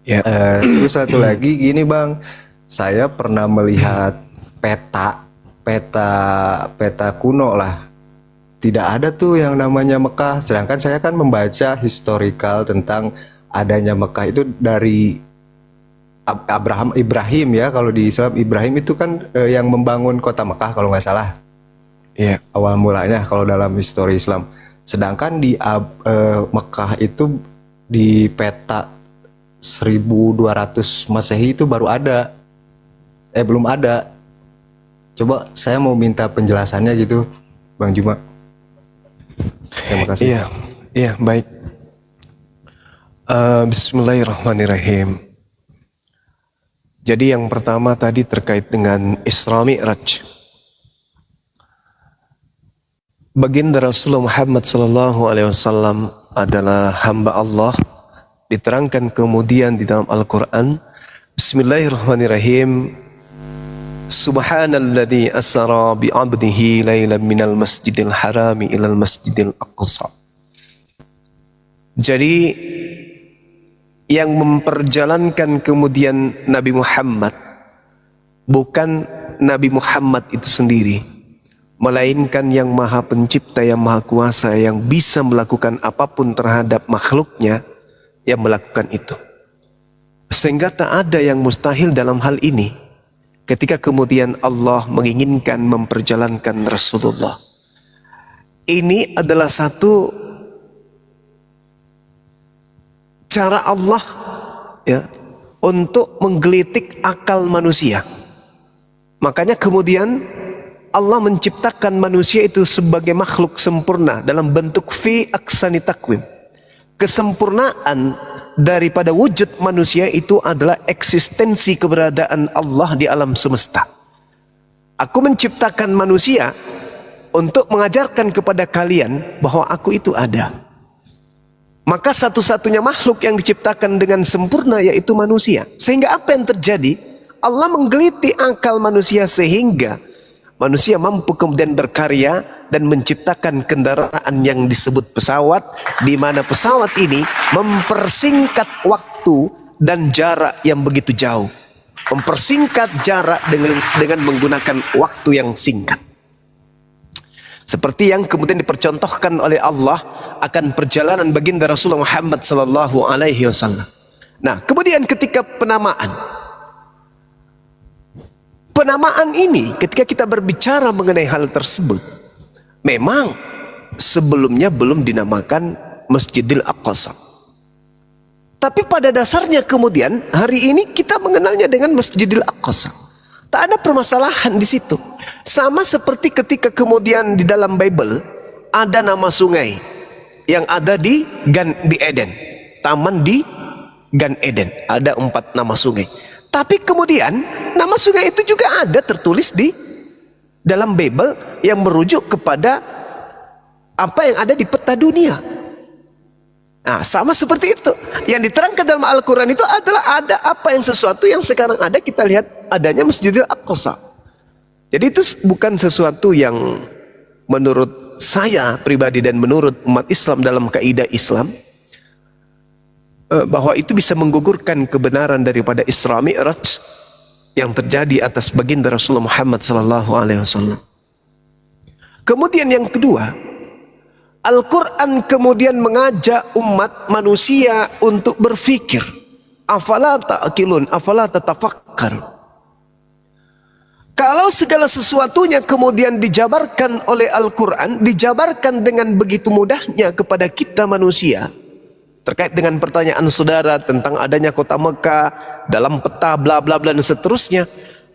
Terus satu lagi gini Bang, saya pernah melihat peta kuno lah. Tidak ada tuh yang namanya Mekah. Sedangkan saya kan membaca historical tentang adanya Mekah itu dari Ibrahim ya. Kalau di Islam Ibrahim itu kan yang membangun kota Mekah kalau nggak salah. Awal mulanya kalau dalam histori Islam. Sedangkan di Mekah itu di peta 1200 Masehi itu baru ada. Belum ada. Coba saya mau minta penjelasannya gitu Bang Juma. Terima kasih. Iya, baik. Bismillahirrahmanirrahim. Jadi yang pertama tadi terkait dengan Isra Mi'raj. Baginda Rasulullah Muhammad SAW adalah hamba Allah. Diterangkan kemudian di dalam Al-Quran, Bismillahirrahmanirrahim, Subhanalladzi asra bi 'abdihi lailan minal masjidil harami ilal masjidil aqsa. Jadi yang memperjalankan kemudian Nabi Muhammad bukan Nabi Muhammad itu sendiri, melainkan yang Maha Pencipta, yang Maha Kuasa, yang bisa melakukan apapun terhadap makhluknya, yang melakukan itu. Sehingga tak ada yang mustahil dalam hal ini ketika kemudian Allah menginginkan memperjalankan Rasulullah. Ini adalah satu cara Allah ya untuk menggelitik akal manusia. Makanya kemudian Allah menciptakan manusia itu sebagai makhluk sempurna dalam bentuk fi aksani takwim. Kesempurnaan daripada wujud manusia itu adalah eksistensi keberadaan Allah di alam semesta. Aku menciptakan manusia untuk mengajarkan kepada kalian bahwa aku itu ada. Maka satu-satunya makhluk yang diciptakan dengan sempurna yaitu manusia. Sehingga apa yang terjadi? Allah menggeliti akal manusia sehingga manusia mampu kemudian berkarya dan menciptakan kendaraan yang disebut pesawat, di mana pesawat ini mempersingkat waktu dan jarak yang begitu jauh. Mempersingkat jarak dengan menggunakan waktu yang singkat. Seperti yang kemudian dipercontohkan oleh Allah akan perjalanan baginda Rasulullah Muhammad sallallahu alaihi wasallam. Nah, kemudian ketika penamaan ini, ketika kita berbicara mengenai hal tersebut, memang sebelumnya belum dinamakan Masjidil Aqsa. Tapi pada dasarnya kemudian hari ini kita mengenalnya dengan Masjidil Aqsa. Tak ada permasalahan di situ. Sama seperti ketika kemudian di dalam Bible ada nama sungai yang ada di Eden, taman di Gan Eden, ada 4 nama sungai. Tapi kemudian nama sungai itu juga ada tertulis di dalam Bible yang merujuk kepada apa yang ada di peta dunia. Nah, sama seperti itu. Yang diterangkan dalam Al-Quran itu adalah ada apa yang sesuatu yang sekarang ada, kita lihat adanya Masjidil Aqsa. Jadi itu bukan sesuatu yang menurut saya pribadi dan menurut umat Islam dalam kaidah Islam bahwa itu bisa menggugurkan kebenaran daripada Isra Mi'raj yang terjadi atas baginda Rasulullah Muhammad sallallahu alaihi wasallam. Kemudian yang kedua, Al-Quran kemudian mengajak umat manusia untuk berfikir. Afala ta'qilun, afala tatafakkarun. Kalau segala sesuatunya kemudian dijabarkan oleh Al-Quran, dijabarkan dengan begitu mudahnya kepada kita manusia, terkait dengan pertanyaan saudara tentang adanya kota Mekah dalam peta bla bla bla dan seterusnya,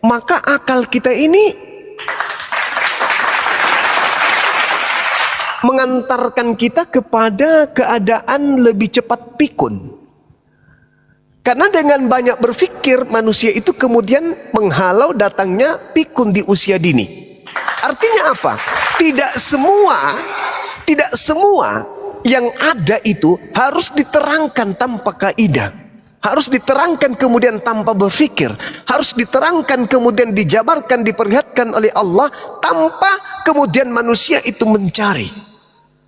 maka akal kita ini mengantarkan kita kepada keadaan lebih cepat pikun. Karena dengan banyak berpikir, manusia itu kemudian menghalau datangnya pikun di usia dini. Artinya apa? Tidak semua yang ada itu harus diterangkan tanpa kaidah. Harus diterangkan kemudian tanpa berpikir. Harus diterangkan kemudian dijabarkan, diperlihatkan oleh Allah tanpa kemudian manusia itu mencari.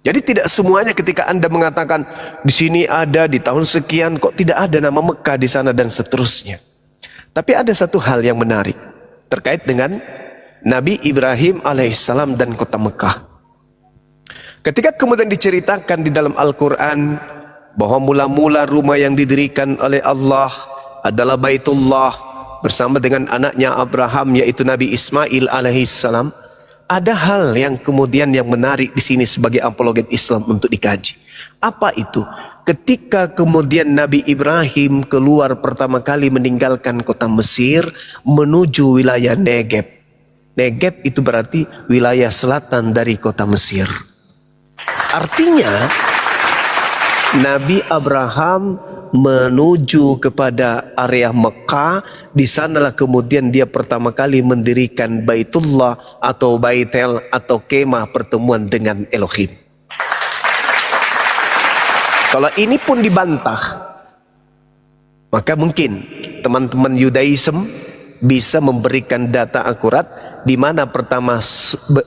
Jadi tidak semuanya ketika Anda mengatakan di sini ada di tahun sekian kok tidak ada nama Mekah di sana dan seterusnya. Tapi ada satu hal yang menarik terkait dengan Nabi Ibrahim alaihissalam dan kota Mekah. Ketika kemudian diceritakan di dalam Al-Quran bahwa mula-mula rumah yang didirikan oleh Allah adalah Baitullah bersama dengan anaknya Abraham yaitu Nabi Ismail alaihissalam. Ada hal yang kemudian yang menarik di sini sebagai apologet Islam untuk dikaji. Apa itu? Ketika kemudian Nabi Ibrahim keluar pertama kali meninggalkan kota Mesir menuju wilayah Negeb. Negeb itu berarti wilayah selatan dari kota Mesir. Artinya Nabi Abraham menuju kepada area Mekah. Di sanalah kemudian dia pertama kali mendirikan Baitullah atau Baitel atau kemah pertemuan dengan Elohim. Kalau ini pun dibantah, maka mungkin teman-teman Yudaism bisa memberikan data akurat di mana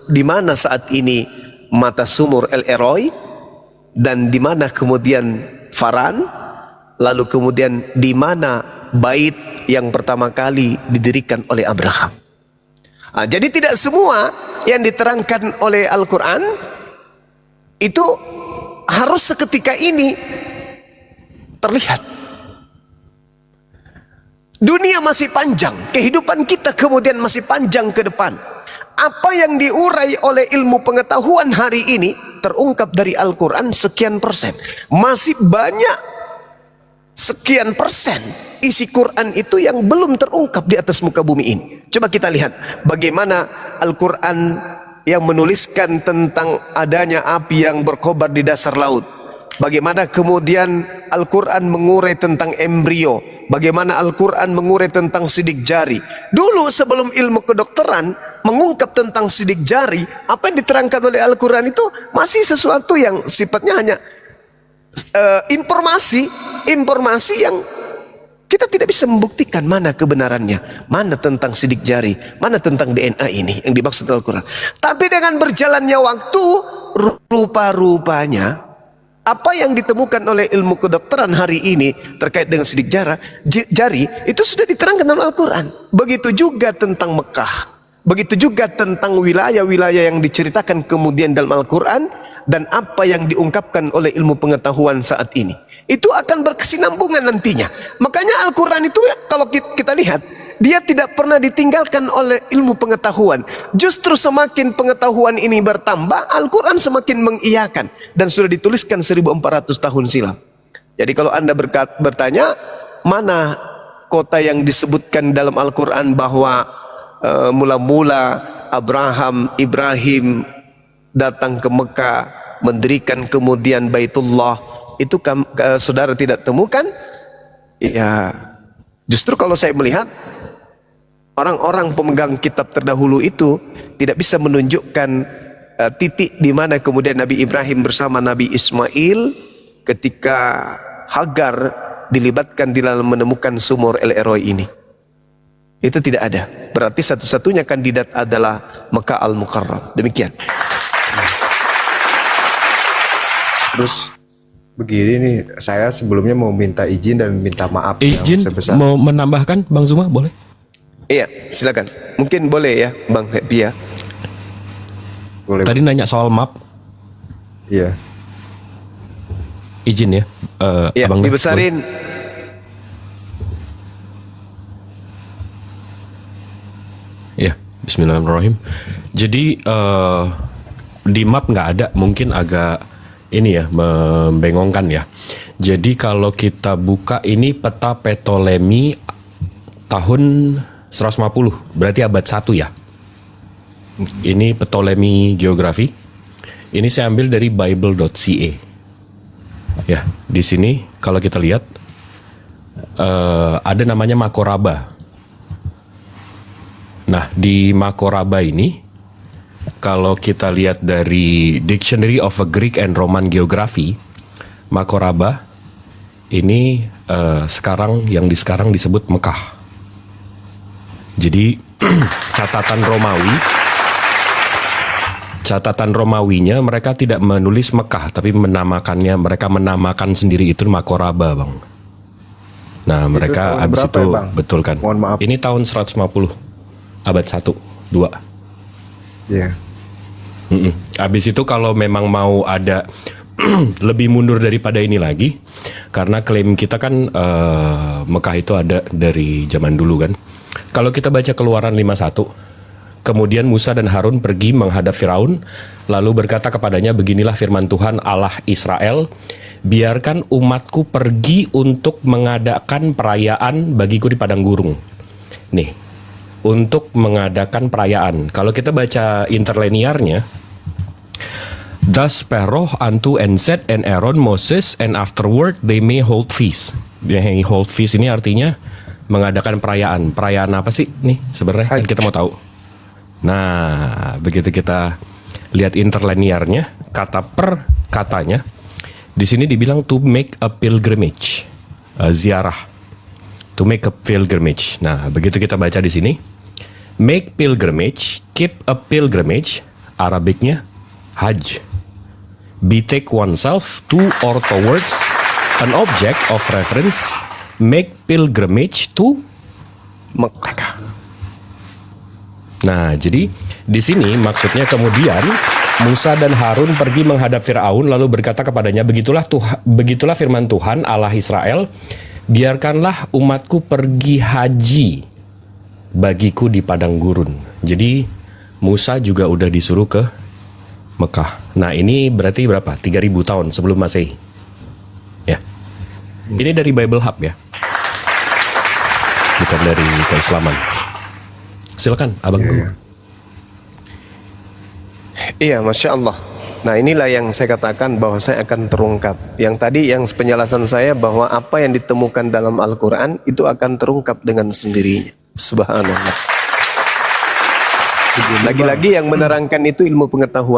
di mana saat ini mata sumur El Eroi dan di mana kemudian Faran, lalu kemudian di mana bait yang pertama kali didirikan oleh Abraham. Jadi tidak semua yang diterangkan oleh Al-Quran itu harus seketika ini terlihat. Dunia masih panjang, kehidupan kita kemudian masih panjang ke depan. Apa yang diurai oleh ilmu pengetahuan hari ini terungkap dari Al-Quran sekian persen. Masih banyak sekian persen isi Quran itu yang belum terungkap di atas muka bumi ini. Coba kita lihat bagaimana Al-Quran yang menuliskan tentang adanya api yang berkobar di dasar laut. Bagaimana kemudian Al-Quran mengurai tentang embrio. Bagaimana Al-Quran mengurai tentang sidik jari. Dulu sebelum ilmu kedokteran mengungkap tentang sidik jari, apa yang diterangkan oleh Al-Quran itu masih sesuatu yang sifatnya hanya informasi yang kita tidak bisa membuktikan mana kebenarannya, mana tentang sidik jari, mana tentang DNA ini yang dimaksud Al-Quran. Tapi dengan berjalannya waktu, rupa-rupanya apa yang ditemukan oleh ilmu kedokteran hari ini terkait dengan sidik jari itu sudah diterangkan dalam Al-Quran. Begitu juga tentang Mekah, begitu juga tentang wilayah-wilayah yang diceritakan kemudian dalam Al-Quran, dan apa yang diungkapkan oleh ilmu pengetahuan saat ini itu akan berkesinambungan nantinya. Makanya Al-Quran itu kalau kita lihat, dia tidak pernah ditinggalkan oleh ilmu pengetahuan. Justru semakin pengetahuan ini bertambah, Al-Quran semakin mengiyakan, dan sudah dituliskan 1400 tahun silam. Jadi kalau Anda bertanya, mana kota yang disebutkan dalam Al-Quran bahwa mula-mula Ibrahim datang ke Mekah, mendirikan kemudian Baitullah, itu saudara tidak temukan? Ya, justru kalau saya melihat orang-orang pemegang kitab terdahulu itu tidak bisa menunjukkan titik di mana kemudian Nabi Ibrahim bersama Nabi Ismail ketika Hagar dilibatkan di dalam menemukan sumur El Eroi ini. Itu tidak ada. Berarti satu-satunya kandidat adalah Mekah Al-Mukarram. Demikian. Terus begini nih, saya sebelumnya mau minta izin dan minta maaf yang sebesar. Mau menambahkan Bang Zuma, boleh? Iya, silakan. Mungkin boleh ya, Bang Happy ya. Boleh. Tadi nanya soal map. Iya. Izin ya. Iya, Abang dibesarin. Ya, bismillahirrahmanirrahim. Jadi di map nggak ada, mungkin agak ini ya, membengongkan ya. Jadi kalau kita buka ini peta Ptolemy tahun 150, berarti abad 1 ya. Ini Ptolemy geografi. Ini saya ambil dari bible.ca. Ya, di sini kalau kita lihat ada namanya Makoraba. Nah, di Makoraba ini kalau kita lihat dari Dictionary of a Greek and Roman Geography, Makoraba ini sekarang disebut Mekah. Jadi catatan Romawinya mereka tidak menulis Mekah, tapi mereka menamakan sendiri itu Makoraba, Bang. Nah, mereka habis itu ya, betul kan? Mohon maaf. Ini tahun 150, abad 1, 2. Iya. Habis itu kalau memang mau ada lebih mundur daripada ini lagi, karena klaim kita kan Mekah itu ada dari zaman dulu kan. Kalau kita baca Keluaran 51, kemudian Musa dan Harun pergi menghadap Firaun, lalu berkata kepadanya, beginilah firman Tuhan Allah Israel, biarkan umatku pergi untuk mengadakan perayaan bagiku di padang gurun. Nih, untuk mengadakan perayaan. Kalau kita baca interlinearnya, thus Pharaoh unto and said and Aaron Moses and afterward they may hold feast. Hold feast ini artinya mengadakan perayaan. Perayaan apa sih nih sebenarnya? Kan kita mau tahu. Nah, begitu kita lihat interlinearnya, kata per katanya, di sini dibilang to make a pilgrimage, ziarah. To make a pilgrimage. Nah, begitu kita baca di sini, make pilgrimage, keep a pilgrimage, Arabiknya hajj. Betake oneself to or towards an object of reference, make pilgrimage to Mekah. Nah, jadi di sini maksudnya kemudian Musa dan Harun pergi menghadap Firaun lalu berkata kepadanya, begitulah firman Tuhan Allah Israel, biarkanlah umatku pergi haji bagiku di padang gurun. Jadi Musa juga udah disuruh ke Mekah. Nah, ini berarti berapa? 3000 tahun sebelum Masehi. Ya. Ini dari Bible Hub ya. Bukan dari keislaman. Silakan, Abang Guru. Iya, Masya Allah. Nah, inilah yang saya katakan bahwa saya akan terungkap. Yang tadi yang penjelasan saya bahwa apa yang ditemukan dalam Al-Quran itu akan terungkap dengan sendirinya. Subhanallah. Lagi-lagi yang menerangkan itu ilmu pengetahuan.